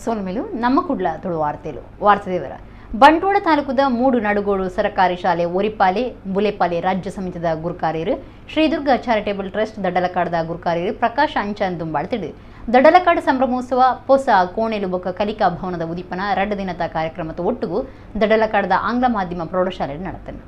ಸೋಲ್ಮೇಲು ನಮ್ಮಕುಡ್ಲ ತುಳು ವಾರ್ತೆದೇವರ ಬಂಟ್ವಾಳ ತಾಲೂಕದ 3 ನಡುಗೋಡು ಸರ್ಕಾರಿ ಶಾಲೆ ಒರಿಪಾಲೆ ಬುಲೆಪಾಲೆ ರಾಜ್ಯ ಸಮಿತಿದ ಗುರುಕಾರ್ಯರು ಶ್ರೀದುರ್ಗ ಚಾರಿಟೇಬಲ್ ಟ್ರಸ್ಟ್ ದಡ್ಡಲಕಾಡದ ಗುರುಕಾರ್ಯರು ಪ್ರಕಾಶ್ ಅಂಚನ್ ದುಂಬಾಳ್ತಿಡು ದಡ್ಡಲಕಾಡ ಸಂಭ್ರಮೋತ್ಸವ ಪೊಸ ಕೋಣೆಲು ಬೊಕ್ಕ ಕಲಿಕಾ ಭವನದ ಉದಿಪನ 2 ದಿನದ ಕಾರ್ಯಕ್ರಮದ ಒಟ್ಟುಗು ದಡ್ಡಲಕಾಡದ ಆಂಗ್ಲ ಮಾಧ್ಯಮ ಪ್ರೌಢಶಾಲೆ ನಡೆತನು.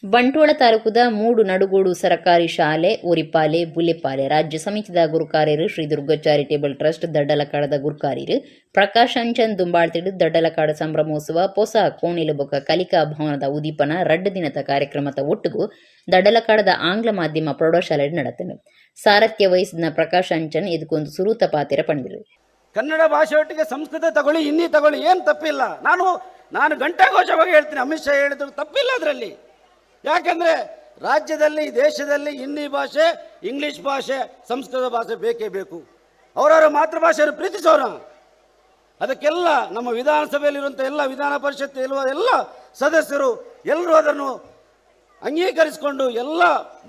ಬಂಟ್ವಾಳ ತಾಲೂಕದ 3 ನಡುಗೋಡು ಸರ್ಕಾರಿ ಶಾಲೆ ಒರಿಪಾಲೆ ಬುಲೆಪಾಲೆ ರಾಜ್ಯ ಸಮಿತಿದ ಗುರುಕಾರ್ಯರು ಶ್ರೀದುರ್ಗ ಚಾರಿಟೇಬಲ್ ಟ್ರಸ್ಟ್ ದಡ್ಡಲಕಾಡದ ಗುರುಕಾರ್ಯರು ಪ್ರಕಾಶ್ ಅಂಚನ್ ದುಂಬಾಳ್ತಿಡು ದಡ್ಡಲಕಾಡ ಸಂಭ್ರಮೋತ್ಸವ ಪೊಸ ಕೋಣೆಲು ಬೊಕ್ಕ ಕಲಿಕಾ ಭವನದ ಉದಿಪನ 2 ದಿನದ ಕಾರ್ಯಕ್ರಮದ ಒಟ್ಟುಗು ದಡ್ಡಲಕಾಡದ ಆಂಗ್ಲ ಮಾಧ್ಯಮ ಪ್ರೌಢಶಾಲೆ ನಡೆತನು. ಸಾರಥ್ಯ ವಹಿಸಿದ ಪ್ರಕಾಶ್ ಅಂಚನ್ ಇದಕ್ಕೊಂದು ಸುರೂತ ಪಾತ್ರ ಪಡೆದರು. ಕನ್ನಡ ಭಾಷೆ ಒಟ್ಟಿಗೆ ಸಂಸ್ಕೃತ ತಗೊಳ್ಳಿ, ಹಿಂದಿ ತಗೊಳ್ಳಿ, ಏನು ತಪ್ಪಿಲ್ಲ. ನಾನು ಗಂಟಾಘೋಷವಾಗಿ ಹೇಳ್ತೀನಿ, ಅಮಿತ್ ಶಾ ಹೇಳಿದ್ರು ತಪ್ಪಿಲ್ಲ ಅದರಲ್ಲಿ. ಯಾಕಂದರೆ ರಾಜ್ಯದಲ್ಲಿ ದೇಶದಲ್ಲಿ ಹಿಂದಿ ಭಾಷೆ, ಇಂಗ್ಲೀಷ್ ಭಾಷೆ, ಸಂಸ್ಕೃತ ಭಾಷೆ ಬೇಕೇ ಬೇಕು. ಅವರವರ ಮಾತೃಭಾಷೆಯನ್ನು ಪ್ರೀತಿಸೋಣ. ಅದಕ್ಕೆಲ್ಲ ನಮ್ಮ ವಿಧಾನಸಭೆಯಲ್ಲಿರುವಂಥ ಎಲ್ಲ ವಿಧಾನ ಪರಿಷತ್ ಇರುವ ಎಲ್ಲ ಸದಸ್ಯರು ಎಲ್ಲರೂ ಅದನ್ನು ಅಂಗೀಕರಿಸಿಕೊಂಡು ಎಲ್ಲ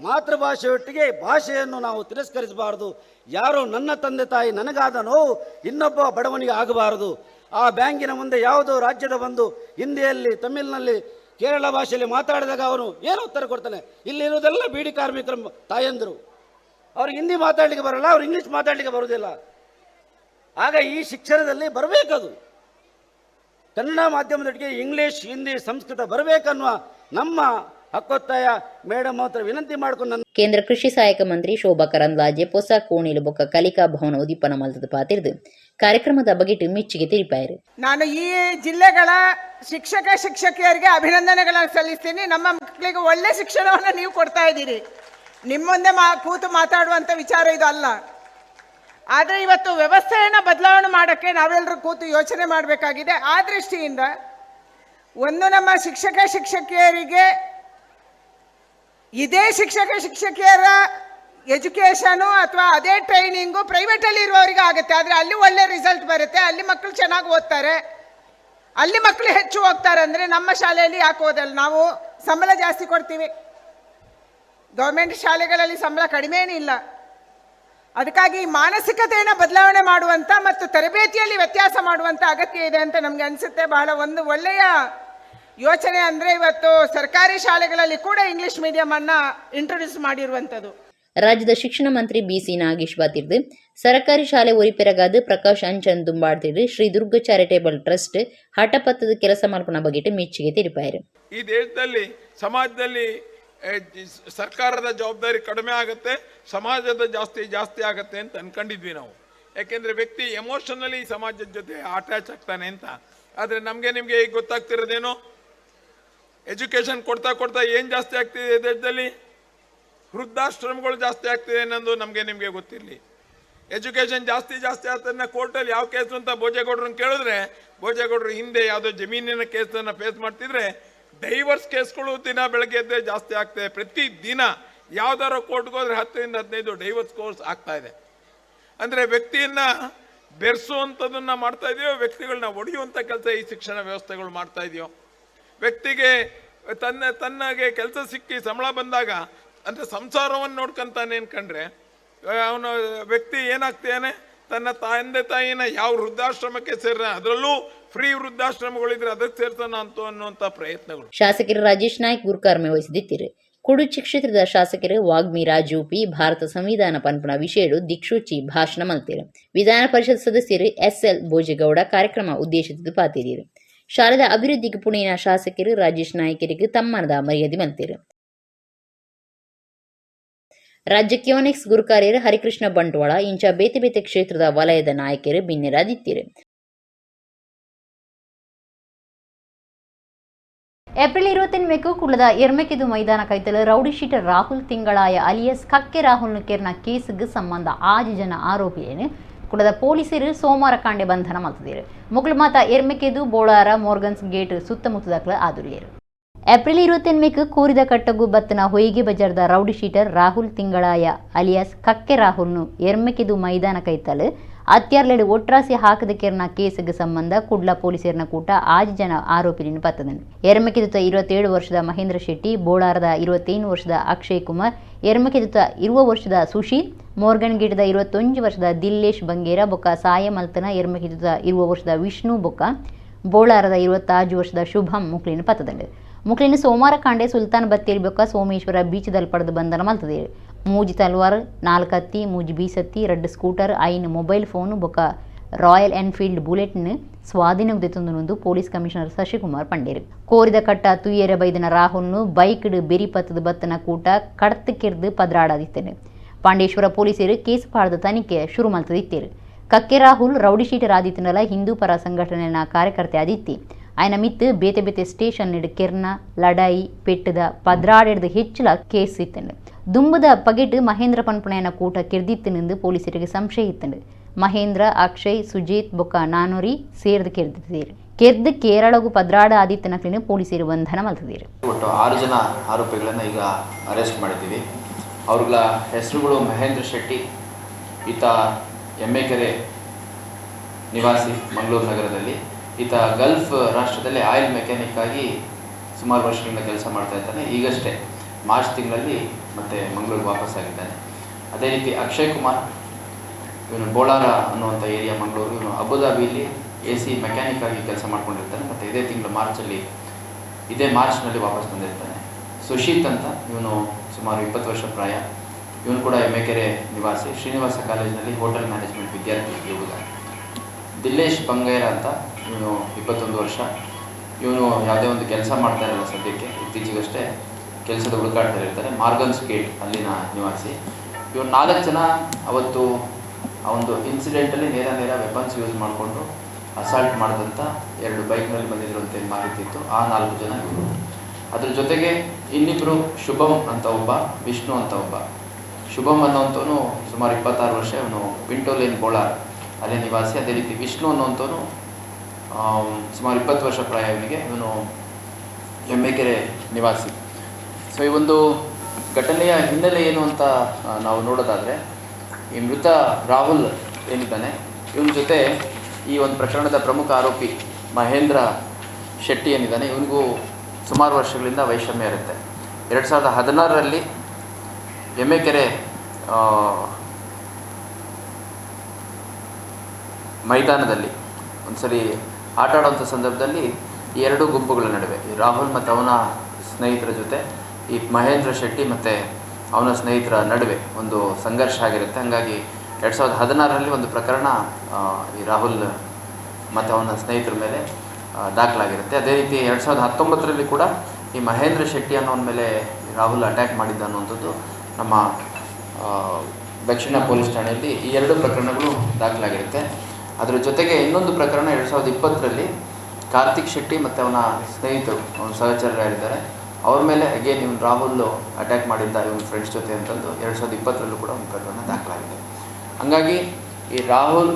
ಮಾತೃಭಾಷೆಯೊಟ್ಟಿಗೆ ಭಾಷೆಯನ್ನು ನಾವು ತಿರಸ್ಕರಿಸಬಾರದು. ಯಾರೋ ನನ್ನ ತಂದೆ ತಾಯಿ ನನಗಾದ ನೋವು ಇನ್ನೊಬ್ಬ ಬಡವನಿಗೆ ಆಗಬಾರದು. ಆ ಬ್ಯಾಂಕಿನ ಮುಂದೆ ಯಾವುದೋ ರಾಜ್ಯದ ಬಂದು ಹಿಂದಿಯಲ್ಲಿ, ತಮಿಳಿನಲ್ಲಿ, ಕೇರಳ ಭಾಷೆಯಲ್ಲಿ ಮಾತಾಡಿದಾಗ ಅವನು ಏನು ಉತ್ತರ ಕೊಡ್ತಾನೆ? ಇಲ್ಲಿರೋದೆಲ್ಲ ಬೀಡಿ ಕಾರ್ಮಿಕರ ತಾಯಂದರು, ಅವ್ರಿಗೆ ಹಿಂದಿ ಮಾತಾಡಲಿಕ್ಕೆ ಬರಲ್ಲ, ಅವ್ರು ಇಂಗ್ಲೀಷ್ ಮಾತಾಡಲಿಕ್ಕೆ ಬರೋದಿಲ್ಲ. ಆಗ ಈ ಶಿಕ್ಷಣದಲ್ಲಿ ಬರಬೇಕದು. ಕನ್ನಡ ಮಾಧ್ಯಮದೊಟ್ಟಿಗೆ ಇಂಗ್ಲೀಷ್, ಹಿಂದಿ, ಸಂಸ್ಕೃತ ಬರಬೇಕನ್ನುವ ನಮ್ಮ ಹಕ್ಕೊತ್ತಾಯ ಮೇಡಮ್ ಹತ್ರ ವಿನಂತಿ ಮಾಡಿಕೊಂಡು ಕೇಂದ್ರ ಕೃಷಿ ಸಹಾಯಕ ಮಂತ್ರಿ ಶೋಭಾ ಕರಂದ್ಲಾಜೆ ಪೊಸ ಕೋಣಿಲು ಬೊಕ್ಕ ಕಲಿಕಾ ಭವನ ಉದಿಪನ ಮಲ್ತದ ಪಾತಿರ್ದು ಕಾರ್ಯಕ್ರಮದ ಬಗೆಟ್ ಮೆಚ್ಚುಗೆ ತಿಳಿಪಾಯಿರು. ನಾನು ಈ ಜಿಲ್ಲೆಗಳ ಶಿಕ್ಷಕಿಯರಿಗೆ ಅಭಿನಂದನೆಗಳನ್ನು ಸಲ್ಲಿಸ್ತೀನಿ. ನಮ್ಮ ಮಕ್ಕಳಿಗೆ ಒಳ್ಳೆ ಶಿಕ್ಷಣವನ್ನು ನೀವು ಕೊಡ್ತಾ ಇದ್ದೀರಿ. ನಿಮ್ಮ ಮುಂದೆ ಕೂತು ಮಾತಾಡುವಂಥ ವಿಚಾರ ಇದು ಅಲ್ಲ. ಆದರೆ ಇವತ್ತು ವ್ಯವಸ್ಥೆಯನ್ನು ಬದಲಾವಣೆ ಮಾಡೋಕ್ಕೆ ನಾವೆಲ್ಲರೂ ಕೂತು ಯೋಚನೆ ಮಾಡಬೇಕಾಗಿದೆ. ಆ ದೃಷ್ಟಿಯಿಂದ ಒಂದು ನಮ್ಮ ಶಿಕ್ಷಕಿಯರಿಗೆ ಇದೇ ಶಿಕ್ಷಕಿಯರ ಎಜುಕೇಷನು ಅಥವಾ ಅದೇ ಟ್ರೈನಿಂಗು ಪ್ರೈವೇಟಲ್ಲಿ ಇರುವವರಿಗೆ ಆಗುತ್ತೆ. ಆದರೆ ಅಲ್ಲಿ ಒಳ್ಳೆ ರಿಸಲ್ಟ್ ಬರುತ್ತೆ, ಅಲ್ಲಿ ಮಕ್ಕಳು ಚೆನ್ನಾಗಿ ಓದ್ತಾರೆ, ಅಲ್ಲಿ ಮಕ್ಕಳು ಹೆಚ್ಚು ಹೋಗ್ತಾರೆ. ಅಂದರೆ ನಮ್ಮ ಶಾಲೆಯಲ್ಲಿ ಯಾಕೆ ಓದಲ್ಲ? ನಾವು ಸಂಬಳ ಜಾಸ್ತಿ ಕೊಡ್ತೀವಿ, ಗೌರ್ಮೆಂಟ್ ಶಾಲೆಗಳಲ್ಲಿ ಸಂಬಳ ಕಡಿಮೆನೇ ಇಲ್ಲ. ಅದಕ್ಕಾಗಿ ಮಾನಸಿಕತೆಯನ್ನು ಬದಲಾವಣೆ ಮಾಡುವಂಥ ಮತ್ತು ತರಬೇತಿಯಲ್ಲಿ ವ್ಯತ್ಯಾಸ ಮಾಡುವಂಥ ಅಗತ್ಯ ಇದೆ ಅಂತ ನಮಗೆ ಅನಿಸುತ್ತೆ. ಬಹಳ ಒಂದು ಒಳ್ಳೆಯ ಯೋಚನೆ ಅಂದರೆ ಇವತ್ತು ಸರ್ಕಾರಿ ಶಾಲೆಗಳಲ್ಲಿ ಕೂಡ ಇಂಗ್ಲಿಷ್ ಮೀಡಿಯಮನ್ನು ಇಂಟ್ರೊಡ್ಯೂಸ್ ಮಾಡಿರುವಂಥದ್ದು. ರಾಜ್ಯದ ಶಿಕ್ಷಣ ಮಂತ್ರಿ ಬಿಸಿ ನಾಗೇಶ್ ಬಾತಿರ್ದು ಸರ್ಕಾರಿ ಶಾಲೆ ಒರಿಪೆರಗಾದ ಪ್ರಕಾಶ್ ಅಂಚನ್ ದುಂಬಾಡ್ತಿರ್ದು ಶ್ರೀದುರ್ಗ ಚಾರಿಟೇಬಲ್ ಟ್ರಸ್ಟ್ ಹಠಪತ್ತದ ಕೆಲಸ ಮಾಡ್ಕೊಂಡ ಬಗ್ಗೆ ಮೆಚ್ಚುಗೆ ತಿಳಿಪಾಯಿರು. ಈ ದೇಶದಲ್ಲಿ ಸಮಾಜದಲ್ಲಿ ಸರ್ಕಾರದ ಜವಾಬ್ದಾರಿ ಕಡಿಮೆ ಆಗುತ್ತೆ, ಸಮಾಜದ ಜಾಸ್ತಿ ಆಗುತ್ತೆ ಅಂತ ಅನ್ಕೊಂಡಿದ್ವಿ ನಾವು. ಯಾಕೆಂದ್ರೆ ವ್ಯಕ್ತಿ ಎಮೋಷನಲಿ ಸಮಾಜದ ಜೊತೆ ಅಟ್ಯಾಚ್ ಆಗ್ತಾನೆ ಅಂತ. ಆದರೆ ನಿಮಗೆ ಈಗ ಗೊತ್ತಾಗ್ತಿರೋದೇನೋ, ಎಜುಕೇಶನ್ ಕೊಡ್ತಾ ಏನು ಜಾಸ್ತಿ ಆಗ್ತಿದೆ ದೇಶದಲ್ಲಿ? ವೃದ್ಧಾಶ್ರಮಗಳು ಜಾಸ್ತಿ ಆಗ್ತಿದೆ ಅನ್ನೋದು ನಿಮಗೆ ಗೊತ್ತಿರಲಿ. ಎಜುಕೇಶನ್ ಜಾಸ್ತಿ ಆಗ್ತದನ್ನ ಕೋರ್ಟಲ್ಲಿ ಯಾವ ಕೇಸು ಅಂತ ಭೋಜೇಗೌಡರನ್ನ ಕೇಳಿದ್ರೆ, ಭೋಜೇಗೌಡರು ಹಿಂದೆ ಯಾವುದೋ ಜಮೀನಿನ ಕೇಸನ್ನು ಫೇಸ್ ಮಾಡ್ತಿದ್ರೆ ಡೈವರ್ಸ್ ಕೇಸ್ಗಳು ದಿನ ಬೆಳಗ್ಗೆ ಎದ್ದೇ ಜಾಸ್ತಿ ಆಗ್ತದೆ. ಪ್ರತಿ ದಿನ ಯಾವ್ದಾರ ಕೋರ್ಟ್ಗೆ ಹೋದ್ರೆ 10 ರಿಂದ 15 ಡೈವರ್ಸ್ ಕೋರ್ಸ್ ಆಗ್ತಾ ಇದೆ. ಅಂದರೆ ವ್ಯಕ್ತಿಯನ್ನ ಬೆರೆಸುವಂಥದ್ದನ್ನ ಮಾಡ್ತಾ ಇದೆಯೋ, ವ್ಯಕ್ತಿಗಳನ್ನ ಒಡೆಯುವಂಥ ಕೆಲಸ ಈ ಶಿಕ್ಷಣ ವ್ಯವಸ್ಥೆಗಳು ಮಾಡ್ತಾ ಇದೆಯೋ? ವ್ಯಕ್ತಿಗೆ ತನ್ನಗೆ ಕೆಲಸ ಸಿಕ್ಕಿ ಸಂಬಳ ಬಂದಾಗ ಅಂದರೆ ಸಂಸಾರವನ್ನು ನೋಡ್ಕೊಂತಾನೆ ಅನ್ಕೊಂಡ್ರೆ ಅವನ ವ್ಯಕ್ತಿ ಏನಾಗ್ತಾನೆ? ತನ್ನ ತಂದೆ ತಾಯಿನ ಯಾವ ವೃದ್ಧಾಶ್ರಮಕ್ಕೆ ಸೇರ, ಅದರಲ್ಲೂ ಫ್ರೀ ವೃದ್ಧಾಶ್ರಮಗಳಿದ್ರೆ ಅದಕ್ಕೆ ಸೇರ್ತಾನ ಅನ್ನುವಂಥ ಪ್ರಯತ್ನಗಳು. ಶಾಸಕರು ರಾಜೇಶ್ ನಾಯ್ಕ್ ಗುರುಕಾರ್ಮೆ ವಹಿಸಿದ್ದಿತ್ತಿರು. ಕುಡುಚಿ ಕ್ಷೇತ್ರದ ಶಾಸಕರು ವಾಗ್ಮಿ ರಾಜೂಪಿ ಭಾರತ ಸಂವಿಧಾನ ಪನ್ಪುನ ವಿಷಯಡು ದಿಕ್ಸೂಚಿ ಭಾಷಣ ಮಲ್ತಿರು. ವಿಧಾನ ಪರಿಷತ್ ಸದಸ್ಯರು SL ಭೋಜೇಗೌಡ ಕಾರ್ಯಕ್ರಮ ಉದ್ದೇಶಿಸಿದ್ದು ಪಾತಿರಿರು. ಶಾಲೆದ ಅಭಿವೃದ್ಧಿಗೆ ಪುಣೆಯ ಶಾಸಕರು ರಾಜೇಶ್ ನಾಯ್ಕರಿಗೆ ತಮ್ಮನದ ಮರ್ಯಾದೆ ಮಲ್ತಿರು. ರಾಜ್ಯ ಕ್ಯೋನೆಕ್ಸ್ ಗುರುಕಾರ್ಯರು ಹರಿಕೃಷ್ಣ ಬಂಟ್ವಾಳ ಇಂಚ ಬೇತೆ ಕ್ಷೇತ್ರದ ವಲಯದ ನಾಯಕರು ಭಿನ್ನರಾದಿತ್ತಿರು. ಏಪ್ರಿಲ್ 28 ಕುಡ್ಲದ ಎರ್ಮೆಕೆದು ಮೈದಾನ ಕೈತಲು ರೌಡಿ ಶೀಟರ್ ರಾಹುಲ್ ತಿಂಗಳಾಯ ಅಲಿಯಸ್ ಕಕ್ಕೆ ರಾಹುಲ್ ಕೇರ್ನ ಕೇಸ್ಗೆ ಸಂಬಂಧ 6 ಜನ ಆರೋಪಿಯನ್ನು ಕುಡದ ಪೊಲೀಸರು ಸೋಮವಾರ ಕಾಂಡೆ ಬಂಧನ ಮಾಡ್ತಿದ್ದಾರೆ. ಮುಗ್ಲು ಮಾತ ಎರ್ಮೆಕೆದು ಬೋಳಾರ ಮೋರ್ಗನ್ಸ್ ಗೇಟ್ ಸುತ್ತಮುತ್ತದಕ್ಲ ಆದುರಿಯರು. ಏಪ್ರಿಲ್ 28 ಕೂರಿದ ಕಟ್ಟಗು ಬತ್ತನ ಹೊಯ್ಗೆ ಬಜಾರ್ದ rowdy sheeter Rahul Thingalaya alias ಕಕ್ಕೆ ರಾಹುಲ್ನು ಎರ್ಮೆಕೆದು ಮೈದಾನ ಕೈತಲು ಅತ್ಯಾರ್ಲೆಡು ಒಟ್ರಾಸಿ ಹಾಕದ ಕೇರ್ನ ಕೇಸ್ಗೆ ಸಂಬಂಧ ಕುಡ್ಲಾ ಪೊಲೀಸರನ್ನ ಕೂಟ 6 ಜನ ಆರೋಪಿಯನ್ನು ಪತ್ತದನು. ಎರ್ಮೆಕೆದುತ 27 ವರ್ಷದ ಮಹೇಂದ್ರ ಶೆಟ್ಟಿ, ಬೋಳಾರದ 21 ವರ್ಷದ ಅಕ್ಷಯ್ ಕುಮಾರ್, ಎರ್ಮೆಕೆದುತ 20 ವರ್ಷದ ಸುಶೀಲ್ ಮೋರ್ಗನ್ ಗಿಡದ 21 ವರ್ಷದ ದಿಲ್ಲೇಶ್ ಬಂಗೇರ ಬೊಕ್ಕ ಸಾಯ ಮಲ್ತನ ಎರ್ಮಕಿತದ 20 ವರ್ಷದ ವಿಷ್ಣು ಬೊಕ್ಕ ಬೋಳಾರದ 26 ವರ್ಷದ ಶುಭಂ ಮುಕ್ಲಿನ ಪತ್ತದಂಡು ಮುಕ್ಲಿನ ಸೋಮವಾರ ಕಾಂಡೆ ಸುಲ್ತಾನ್ ಬತ್ತೇರಿ ಬೊಕ್ಕ ಸೋಮೇಶ್ವರ ಬೀಚದಲ್ಲಿ ಪಡೆದು ಬಂಧನ ಮಲ್ತದೆ ಮೂಜಿ ತಲ್ವಾರ್ 4 ಹತ್ತಿ ಮೂಜಿ ಬೀಸತ್ತಿ 2 ಸ್ಕೂಟರ್ 5 ಮೊಬೈಲ್ ಫೋನ್ ಬೊಕ್ಕ ರಾಯಲ್ ಎನ್ಫೀಲ್ಡ್ ಬುಲೆಟ್ನ ಸ್ವಾಧೀನಕ್ಕೆ ತೆತ್ತೊಂದು ಪೊಲೀಸ್ ಕಮಿಷನರ್ ಶಶಿಕುಮಾರ್ ಪಂಡೇರು ಕೋರಿದ ಕಟ್ಟ ತುಯ್ಯರ ಬೈದನ ರಾಹುಲ್ನು ಬೈಕ್ಡ್ ಬೆರಿಪತ್ತದ ಬತ್ತನ ಕೂಟ ಕಡತಕ್ಕಿರ್ದು ಪದ್ರಾಡದಿತ್ತೇನೆ ಪಾಂಡೇಶ್ವರ ಪೊಲೀಸರು ಕೇಸ್ ಪಾಡ್ದ ತನಿಖೆ ಶುರು ಮಲ್ತದಿತ್ತೇರು ಕಕ್ಕೆ ರಾಹುಲ್ ರೌಡಿ ಶೀಟರ್ ಆದಿತ್ತನಲ್ಲ ಹಿಂದೂ ಪರ ಸಂಘಟನೆಯ ಕಾರ್ಯಕರ್ತೆ ಆದಿತ್ತಿ ఆయన మిత్ ಬೇತೆ ಬೇತೆ ಸ್ಟೇಷನ್ ಕೆರ್ನ ಲಡಾಯಿ ಪೆಟ್ಟದ ಪದ್ರಾಡೆಡ್ದು ಹೆಚ್ಚಲ ಕೇಸ್ ಇತ್ತಂಡು ದುಂಬದ ಪಗೆಟ್ ಮಹೇಂದ್ರ ಪನ್ಪುಣೆಯನ ಕೂಟ ಕೆರ್ದಿತ್ತನೆಂದು ಪೊಲೀಸರಿಗೆ ಸಂಶಯ ಇತ್ತಂಡು ಮಹೇಂದ್ರ ಅಕ್ಷಯ್ ಸುಜೀತ್ ಬೊಕ್ಕ ನಾನೂರಿ ಸೇರ್ದು ಕೆರ್ದಿದ್ದೀರು ಕೆರ್ದು ಕೇರಳಗೂ ಪದ್ರಾಡ ಆದಿತ್ಯನಕ್ಲಿನ ಪೊಲೀಸರು ಬಂಧನ ಮಲ್ತಿದ್ದೀರು. ಒಟ್ಟು 6 ಜನ ಆರೋಪಿಗಳನ್ನು ಈಗ ಅರೆಸ್ಟ್ ಮಾಡಿದ್ದೀವಿ. ಅವ್ರಗಳ ಹೆಸರುಗಳು ಮಹೇಂದ್ರ ಶೆಟ್ಟಿ, ಈತ ಎಮ್ಮೆಕೆರೆ ನಿವಾಸಿ ಮಂಗಳೂರು ನಗರದಲ್ಲಿ. ಈತ ಗಲ್ಫ್ ರಾಷ್ಟ್ರದಲ್ಲಿ ಆಯಿಲ್ ಮೆಕ್ಯಾನಿಕ್ ಆಗಿ ಸುಮಾರು ವರ್ಷಗಳಿಂದ ಕೆಲಸ ಮಾಡ್ತಾ ಇದ್ದಾನೆ. ಈಗಷ್ಟೇ ಮಾರ್ಚ್ ತಿಂಗಳಲ್ಲಿ ಮತ್ತೆ ಮಂಗಳೂರಿಗೆ ವಾಪಸ್ ಆಗಿದ್ದಾನೆ. ಅದೇ ರೀತಿ ಅಕ್ಷಯ್ ಕುಮಾರ್, ಇವನು ಬೋಳಾರ ಅನ್ನುವಂಥ ಏರಿಯಾ ಮಂಗಳೂರು. ಇವನು ಅಬುದಾಬಿಯಲ್ಲಿ AC ಮೆಕ್ಯಾನಿಕ್ ಆಗಿ ಕೆಲಸ ಮಾಡ್ಕೊಂಡಿರ್ತಾನೆ ಮತ್ತು ಇದೇ ಮಾರ್ಚ್ನಲ್ಲಿ ವಾಪಸ್ ಬಂದಿರ್ತಾನೆ. ಸುಶೀತ್ ಅಂತ, ಇವನು ಸುಮಾರು 20 ವರ್ಷ ಪ್ರಾಯ. ಇವನು ಕೂಡ ಎಮ್ಮೆಕೆರೆ ನಿವಾಸಿ, ಶ್ರೀನಿವಾಸ ಕಾಲೇಜಿನಲ್ಲಿ ಹೋಟೆಲ್ ಮ್ಯಾನೇಜ್ಮೆಂಟ್ ವಿದ್ಯಾರ್ಥಿ ಹುಡುಗ. ದಿಲ್ಲೇಶ್ ಬಂಗೇರ ಅಂತ, ಇವನು 21 ವರ್ಷ. ಇವನು ಯಾವುದೇ ಒಂದು ಕೆಲಸ ಮಾಡ್ತಾ ಇರಲ್ಲ ಸದ್ಯಕ್ಕೆ, ಇತ್ತೀಚೆಗಷ್ಟೇ ಕೆಲಸದ ಹುಡುಕಾಡ್ತಾ ಮಾರ್ಗನ್ ಸ್ಕೇಟ್ ಅಲ್ಲಿನ ನಿವಾಸಿ. ಇವರು 4 ಜನ ಅವತ್ತು ಆ ಒಂದು ಇನ್ಸಿಡೆಂಟಲ್ಲಿ ನೇರ ವೆಪನ್ಸ್ ಯೂಸ್ ಮಾಡಿಕೊಂಡು ಅಸಾಲ್ಟ್ ಮಾಡಿದಂಥ 2 ಬೈಕ್ನಲ್ಲಿ ಬಂದಿರುವಂಥ ಮಾಹಿತಿ ಇತ್ತು. ಆ 4 ಜನ ಇವರು. ಅದ್ರ ಜೊತೆಗೆ ಇನ್ನಿಬ್ಬರು ಶುಭಂ ಅಂತ ಒಬ್ಬ, ವಿಷ್ಣು ಅಂತ ಒಬ್ಬ. ಶುಭಂ ಅನ್ನೋಂಥವನು ಸುಮಾರು 26 ವರ್ಷ, ಇವನು ಪಿಂಟೋಲೇನ್ ಬೋಳಾರ್ ಅಲ್ಲೇ ನಿವಾಸಿ. ಅದೇ ರೀತಿ ವಿಷ್ಣು ಅನ್ನೋಂಥವನು ಸುಮಾರು 20 ವರ್ಷ ಪ್ರಾಯ ಇವನಿಗೆ, ಇವನು ಎಮ್ಮೆಕೆರೆ ನಿವಾಸಿ. ಸೊ ಈ ಒಂದು ಘಟನೆಯ ಹಿನ್ನೆಲೆ ಏನು ಅಂತ ನಾವು ನೋಡೋದಾದರೆ, ಈ ಮೃತ ರಾಹುಲ್ ಏನಿದ್ದಾನೆ, ಇವನ ಜೊತೆ ಈ ಒಂದು ಪ್ರಕರಣದ ಪ್ರಮುಖ ಆರೋಪಿ ಮಹೇಂದ್ರ ಶೆಟ್ಟಿ ಏನಿದ್ದಾನೆ, ಇವನಿಗೂ ಸುಮಾರು ವರ್ಷಗಳಿಂದ ವೈಷಮ್ಯ ಇರುತ್ತೆ. 2016ರಲ್ಲಿ ಎಮ್ಮೆಕೆರೆ ಮೈದಾನದಲ್ಲಿ ಒಂದ್ಸರಿ ಆಟ ಆಡುವಂಥ ಸಂದರ್ಭದಲ್ಲಿ ಈ 2 ಗುಂಪುಗಳ ನಡುವೆ, ಈ ರಾಹುಲ್ ಮತ್ತು ಅವನ ಸ್ನೇಹಿತರ ಜೊತೆ ಈ ಮಹೇಂದ್ರ ಶೆಟ್ಟಿ ಮತ್ತು ಅವನ ಸ್ನೇಹಿತರ ನಡುವೆ ಒಂದು ಸಂಘರ್ಷ ಆಗಿರುತ್ತೆ. ಹಾಗಾಗಿ 2016ರಲ್ಲಿ ಒಂದು ಪ್ರಕರಣ ಈ ರಾಹುಲ್ ಮತ್ತು ಅವನ ಸ್ನೇಹಿತರ ಮೇಲೆ ದಾಖಲಾಗಿರುತ್ತೆ. ಅದೇ ರೀತಿ 2019ರಲ್ಲಿ ಕೂಡ ಈ ಮಹೇಂದ್ರ ಶೆಟ್ಟಿ ಅನ್ನೋನ ಮೇಲೆ ರಾಹುಲ್ ಅಟ್ಯಾಕ್ ಮಾಡಿದ್ದ ಅನ್ನುವಂಥದ್ದು ನಮ್ಮ ದಕ್ಷಿಣ ಪೊಲೀಸ್ ಠಾಣೆಯಲ್ಲಿ ಈ 2 ಪ್ರಕರಣಗಳು ದಾಖಲಾಗಿರುತ್ತೆ. ಅದರ ಜೊತೆಗೆ ಇನ್ನೊಂದು ಪ್ರಕರಣ 2020ರಲ್ಲಿ ಕಾರ್ತಿಕ್ ಶೆಟ್ಟಿ ಮತ್ತು ಅವನ ಸ್ನೇಹಿತರು, ಅವನ ಸಹಚರರಿದ್ದಾರೆ, ಅವ್ರ ಮೇಲೆ ಅಗೇನ್ ಇವನು ರಾಹುಲ್ ಅಟ್ಯಾಕ್ ಮಾಡಿದ್ದ ಇವನ ಫ್ರೆಂಡ್ಸ್ ಜೊತೆ ಅಂತಂದು 2020ರಲ್ಲೂ ಕೂಡ ಒಂದು ಪ್ರಕರಣ ದಾಖಲಾಗಿದೆ. ಹಾಗಾಗಿ ಈ ರಾಹುಲ್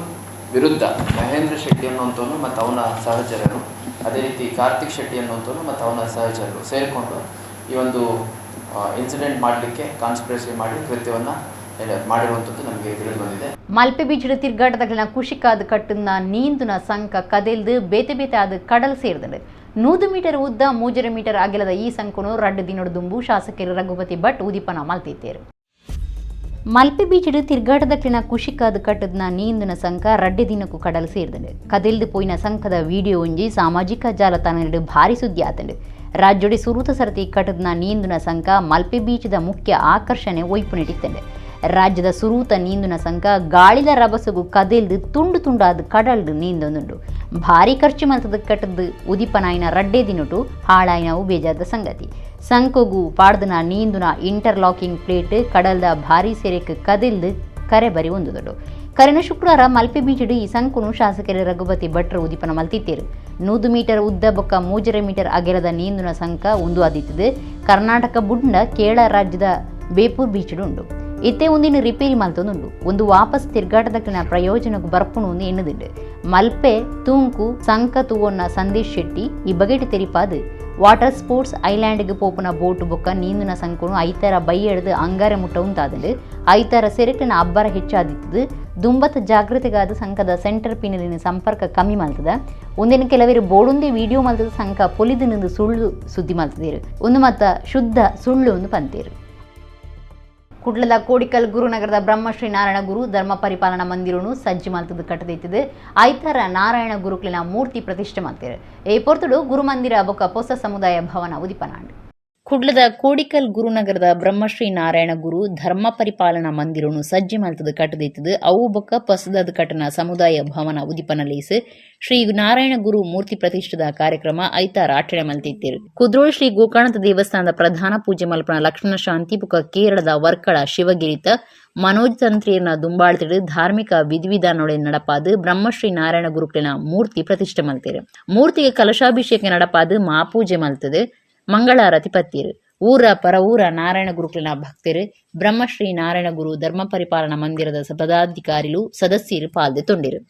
ವಿರುದ್ಧ ಮಹೇಂದ್ರ ಶೆಟ್ಟಿ ಅನ್ನುವಂಥವನು ಮತ್ತು ಅವನ ಸಹಚರರು, ಅದೇ ರೀತಿ ಕಾರ್ತಿಕ್ ಶೆಟ್ಟಿ ಅನ್ನುವಂಥವನು ಮತ್ತು ಅವನ ಸಹಚರರು ಸೇರಿಕೊಂಡು ಈ ಒಂದು ಇನ್ಸಿಡೆಂಟ್ ಮಾಡಲಿಕ್ಕೆ ಕಾನ್ಸ್ಪಿರಸಿ ಮಾಡಿ ಕೃತ್ಯವನ್ನು ಮಾಡಿರುವಂಥದ್ದು ನಮಗೆ ತಿಳಿದು ಬಂದಿದೆ. ಮಲ್ಪೆ ಬೀಚ್ ತಿರ್ಗಾಟದ ಕುಶಿಕಾದ ಕಟ್ಟನ್ನ ನೀಂದುನ ಸಂಕ ಕದೆಲ್ದು ಬೇತೆ ಬೇತೆ ಆದ ಕಡಲ್ ಸೇರಿದಂಡು 100 ಮೀಟರ್ ಉದ್ದ 3 ಮೀಟರ್ ಅಗಲದ ಈ ಸಂಕುನು 2 ದಿನದ ದುಂಬು ಶಾಸಕರು ರಘುಪತಿ ಭಟ್ ಉದೀಪನ ಮಲ್ತಿದ್ದೇರು. ಮಲ್ಪೆ ಬೀಚ್ ತಿರ್ಗಾಟದ ಕುಶಿಕಾದ ಕಟ್ಟದ ನೀಂದುನ ಸಂಕ 2 ದಿನಕ್ಕೂ ಕಡಲ್ ಸೇರಿದಂಡು ಕದೆಲ್ದು ಪೋಯಿನ ಸಂಕದ ವಿಡಿಯೋ ಒಂಜಿ ಸಾಮಾಜಿಕ ಜಾಲತಾಣ ಭಾರಿ ಸುದ್ದಿ ಆತಂಡು. ರಾಜ್ಯೊಡೆ ಸುರೂತ ಸರತಿ ಕಟ್ಟದ ನೀಂದುನ ಸಂಕ ಮಲ್ಪೆ ಬೀಚ್ದ ಮುಖ್ಯ ಆಕರ್ಷಣೆ ಒಯ್ಪುನಿಟ್ಟಿತ್ತಂಡು. ರಾಜ್ಯದ ಸುರೂತ ನೀಂದುನ ಸಂಕ ಗಾಳಿದ ರಭಸಗು ಕದೆಲ್ದು ತುಂಡು ತುಂಡಾದ ಕಡಲ್ದು ನೀಂದೊಂದುಂಡು. ಭಾರಿ ಖರ್ಚು ಮಲ್ತದ ಕಟ್ಟದ ಉದಿಪನಾಯಿನ 2 ದಿನಟು ಹಾಳಾಯಿನವು ಬೇಜಾದ ಸಂಗತಿ. ಸಂಕೋಗು ಪಾಡ್ದನ ನೀಂದುನ ಇಂಟರ್ಲಾಕಿಂಗ್ ಪ್ಲೇಟ್ ಕಡಲ್ದ ಭಾರಿ ಸೆರೆಕ್ ಕದೆಲ್ದು ಕರೆ ಬರಿ ಒಂದುದೊಡು. ಕರೆನ ಶುಕ್ರವಾರ ಮಲ್ಪೆ ಬೀಚಡು ಈ ಸಂಕುನು ಶಾಸಕರು ರಘುಪತಿ ಭಟ್ರು ಉದಿಪನ ಮಲ್ತಿತ್ತೇರು. 100 ಮೀಟರ್ ಉದ್ದ ಬೊಕ್ಕ 3 ಮೀಟರ್ ಅಗಲದ ನೀಂದುನ ಸಂಕ ಒಂದು ಆದಿತ್ತದು ಕರ್ನಾಟಕ ಬುಡ್ನ ಕೇರಳ ರಾಜ್ಯದ ಬೇಪೂರ್ ಬೀಚಡು ಉಂಡು. ಇತ್ತೆ ಒಂದಿನ ರಿಪೇರಿ ಮಲ್ತೊಂದುಂಡು. ಒಂದು ವಾಪಸ್ ತಿರ್ಗಾಟದಕ್ಕಿನ ಪ್ರಯೋಜನಕ್ಕೂ ಬರ್ಪುಣು ಒಂದು ಎನ್ನುದುಂಡು. ಮಲ್ಪೆ ತೂಂಕು ಸಂಕ ತೂವೊನ್ನ ಸಂದೇಶ್ ಶೆಟ್ಟಿ ಈ ಬಗೆಟ್ ತೆರಿಪಾದು ವಾಟರ್ ಸ್ಪೋರ್ಟ್ಸ್ ಐಲ್ಯಾಂಡ್ಗೆ ಪೋಪುನ ಬೋಟ್ ಬೊಕ್ಕ ನೀಂದುನ ಸಂಕುನು ಐತರ ಬೈ ಎಡ್ದು ಅಂಗಾರೆ ಮುಟ್ಟ ಉಂತಾದಲು ಐತರ ಸೆರೆಕ್ಲಿನ ಅಬ್ಬರ ಹೆಚ್ಚಾದಿತ್ತದು. ದುಂಬತ್ತ ಜಾಗೃತಿಗಾದ ಸಂಕದ ಸೆಂಟರ್ ಪಿನಲಿನ ಸಂಪರ್ಕ ಕಮ್ಮಿ ಮಲ್ತದ. ಒಂದಿನ ಕೆಲವರು ಬೋಡುಂದೇ ವಿಡಿಯೋ ಮಲ್ತದ ಸಂಕ ಪೊಲಿದಿನಿಂದ ಸುಳ್ಳು ಸುದ್ದಿ ಮಲ್ತದೇರು ಒಂದು ಮತ್ತ ಶುದ್ಧ ಸುಳ್ಳು ಒಂದು ಪಂತೇರು. ಕುಡ್ಲದ ಕೋಡಿಕಲ್ ಗುರುನಗರದ ಬ್ರಹ್ಮಶ್ರೀ ನಾರಾಯಣ ಗುರು ಧರ್ಮ ಪರಿಪಾಲನಾ ಮಂದಿರನು ಸಜ್ಜು ಮಲ್ತದ ಕಟ್ಟದೈತದು ಐತರ ನಾರಾಯಣ ಗುರುಕ್ಲಿನ ಮೂರ್ತಿ ಪ್ರತಿಷ್ಠೆ ಮಾಡ್ತಾರೆ ಈ ಪೊರ್ತುಡು ಗುರುಮಂದಿರ ಬೊಕ್ಕ ಹೊಸ ಸಮುದಾಯ ಭವನ ಉದಿಪನಾಂಡು ಕುಡ್ಲದ ಕೋಡಿಕಲ್ ಗುರುನಗರದ ಬ್ರಹ್ಮಶ್ರೀ ನಾರಾಯಣ ಗುರು ಧರ್ಮ ಪರಿಪಾಲನಾ ಮಂದಿರನು ಸಜ್ಜು ಮಲ್ತದ ಕಟ್ಟದೈತದು ಅವು ಬೊಕ್ಕ ಪಸದದ ಕಟ್ಟನ ಸಮುದಾಯ ಭವನ ಉದಿಪನಲೈಸ್ ಶ್ರೀ ನಾರಾಯಣ ಗುರು ಮೂರ್ತಿ ಪ್ರತಿಷ್ಠಿತ ಕಾರ್ಯಕ್ರಮ ಐತಾರ ಆಚರಣೆ ಮಲ್ತಿದ್ದೇರು ಕುದ್ರೋಳ್ ಶ್ರೀ ಗೋಕರ್ಣದ ದೇವಸ್ಥಾನದ ಪ್ರಧಾನ ಪೂಜೆ ಮಲ್ಪನ ಲಕ್ಷ್ಮಣ ಶಾಂತಿ ಬುಕ್ಕ ಕೇರಳದ ವರ್ಕಳ ಶಿವಗಿರಿತ ಮನೋಜ್ ತಂತ್ರಿಯರ್ನ ದುಂಬಾಳ್ತಿಡು ಧಾರ್ಮಿಕ ವಿಧಿವಿಧಾನೊಳೆ ನಡಪಾದು ಬ್ರಹ್ಮಶ್ರೀ ನಾರಾಯಣ ಗುರುಕ್ಲಿನ ಮೂರ್ತಿ ಪ್ರತಿಷ್ಠೆ ಮಲ್ತೇರು ಮೂರ್ತಿಗೆ ಕಲಶಾಭಿಷೇಕ ನಡಪಾದು ಮಾಪೂಜೆ ಮಲ್ತದು ಮಂಗಳಾರತಿ ಪತ್ತೀರು ಊರ ಪರ ಊರ ನಾರಾಯಣ ಗುರುಕ್ಲಿನ ಭಕ್ತರು ಬ್ರಹ್ಮಶ್ರೀ ನಾರಾಯಣ ಗುರು ಧರ್ಮ ಪರಿಪಾಲನಾ ಮಂದಿರದ ಪದಾಧಿಕಾರಿಗಳು ಸದಸ್ಯರು ಪಾಲ್ದೆ ತೊಂಡಿರು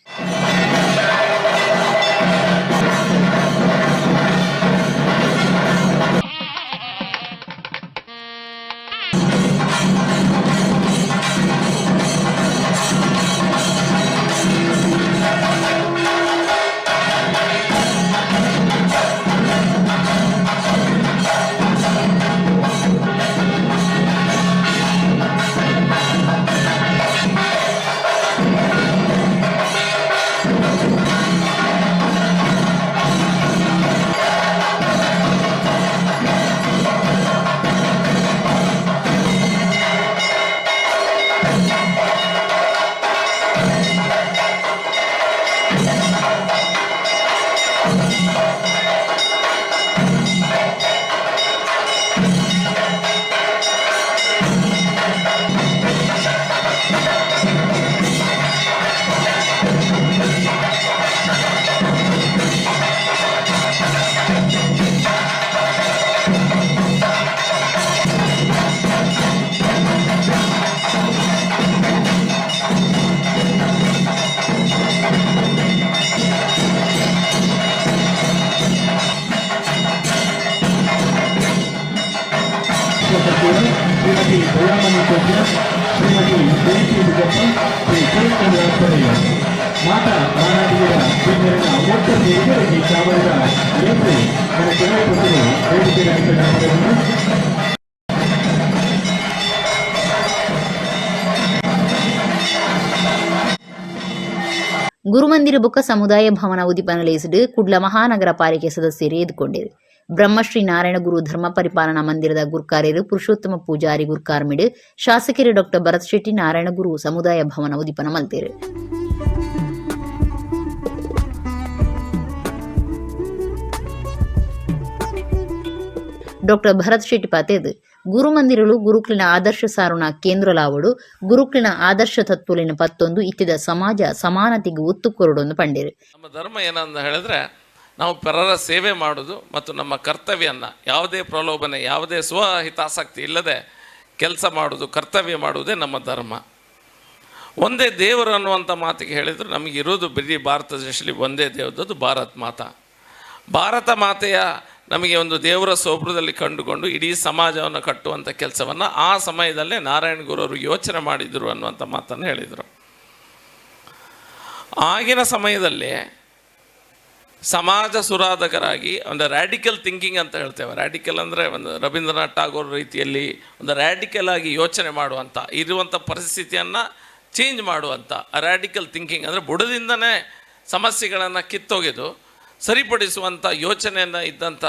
ಶ್ರೀಮತಿ ದಯಾಮಣಿ ಕೋಕಿಲ, ಶ್ರೀಮತಿ ಜಯಂತಿ ಬಿಜಪ್ಪ, ಶ್ರೀ ಜಯಚಂದ್ರಾಚಾರ್ಯ ಮಾತಾ ಮಾನವೀಯರ ಹಿರಿಯರ ಒಟ್ಟು ಸೇರಿದರಿಗೆ ಚಾವರದ ಏಪ್ರಿ ನನ್ನ ಕೆಲವು ವೇದಿಕೆ ಗುರುಮಂದಿರ ಬುಕ್ಕ ಸಮುದಾಯ ಭವನ ಉದಿಪನಲೈಸಿಡು ಕುಡ್ಲ ಮಹಾನಗರ ಪಾಲಿಕೆ ಸದಸ್ಯರು ಎದುಕೊಂಡಿರು ಬ್ರಹ್ಮಶ್ರೀ ನಾರಾಯಣ ಗುರು ಧರ್ಮ ಪರಿಪಾಲನಾ ಮಂದಿರದ ಗುರ್ಕಾರ್ಯರು ಪುರುಷೋತ್ತಮ ಪೂಜಾರಿ ಗುರ್ಕಾರ್ಮಿಡು ಶಾಸಕರು ಡಾಕ್ಟರ್ ಭರತ್ ಶೆಟ್ಟಿ ನಾರಾಯಣ ಗುರು ಸಮುದಾಯ ಭವನ ಉದಿಪನ ಮಲ್ತೇರು ಡಾಕ್ಟರ್ ಭರತ್ ಶೆಟ್ಟಿ ಪಾತೇದು ಗುರುಮಂದಿರಲು ಗುರುಕ್ಲಿನ ಆದರ್ಶ ಸಾರುಣ ಕೇಂದ್ರಲಾವಡು ಗುರುಕ್ಲಿನ ಆದರ್ಶ ತತ್ವಲಿನ ಪತ್ತೊಂದು ಇತ್ತಿದ ಸಮಾಜ ಸಮಾನತೆಗೆ ಒತ್ತು ಕೊರಡೊಂದು ಪಂಡೇರು. ನಮ್ಮ ಧರ್ಮ ಏನಂತ ಹೇಳಿದ್ರೆ ನಾವು ಪರರ ಸೇವೆ ಮಾಡೋದು ಮತ್ತು ನಮ್ಮ ಕರ್ತವ್ಯನ ಯಾವುದೇ ಪ್ರಲೋಭನೆ ಯಾವುದೇ ಸ್ವಹಿತಾಸಕ್ತಿ ಇಲ್ಲದೆ ಕೆಲಸ ಮಾಡೋದು ಕರ್ತವ್ಯ ಮಾಡುವುದೇ ನಮ್ಮ ಧರ್ಮ. ಒಂದೇ ದೇವರು ಅನ್ನುವಂಥ ಮಾತಿಗೆ ಹೇಳಿದ್ರು ನಮಗೆ ಇರೋದು ಬರೀ ಭಾರತ ದೇಶದಲ್ಲಿ ಒಂದೇ ದೇವರದ್ದು ಭಾರತ ಮಾತಾ. ಭಾರತ ಮಾತೆಯ ನಮಗೆ ಒಂದು ದೇವರ ಸ್ವರೂಪದಲ್ಲಿ ಕಂಡುಕೊಂಡು ಇಡೀ ಸಮಾಜವನ್ನು ಕಟ್ಟುವಂಥ ಕೆಲಸವನ್ನು ಆ ಸಮಯದಲ್ಲೇ ನಾರಾಯಣ ಗುರುವರು ಯೋಚನೆ ಮಾಡಿದರು ಅನ್ನುವಂಥ ಮಾತನ್ನು ಹೇಳಿದರು. ಆಗಿನ ಸಮಯದಲ್ಲಿ ಸಮಾಜ ಸುರಾಧಕರಾಗಿ ಒಂದು ರ್ಯಾಡಿಕಲ್ ಥಿಂಕಿಂಗ್ ಅಂತ ಹೇಳ್ತೇವೆ. ರ್ಯಾಡಿಕಲ್ ಅಂದರೆ ಒಂದು ರವೀಂದ್ರನಾಥ್ ಟಾಗೋರ್ ರೀತಿಯಲ್ಲಿ ಒಂದು ರ್ಯಾಡಿಕಲ್ ಆಗಿ ಯೋಚನೆ ಮಾಡುವಂಥ ಇರುವಂಥ ಪರಿಸ್ಥಿತಿಯನ್ನು ಚೇಂಜ್ ಮಾಡುವಂಥ ರ್ಯಾಡಿಕಲ್ ಥಿಂಕಿಂಗ್ ಅಂದರೆ ಬುಡದಿಂದನೇ ಸಮಸ್ಯೆಗಳನ್ನು ಕಿತ್ತೊಗೆದು ಸರಿಪಡಿಸುವಂಥ ಯೋಚನೆಯನ್ನು ಇದ್ದಂಥ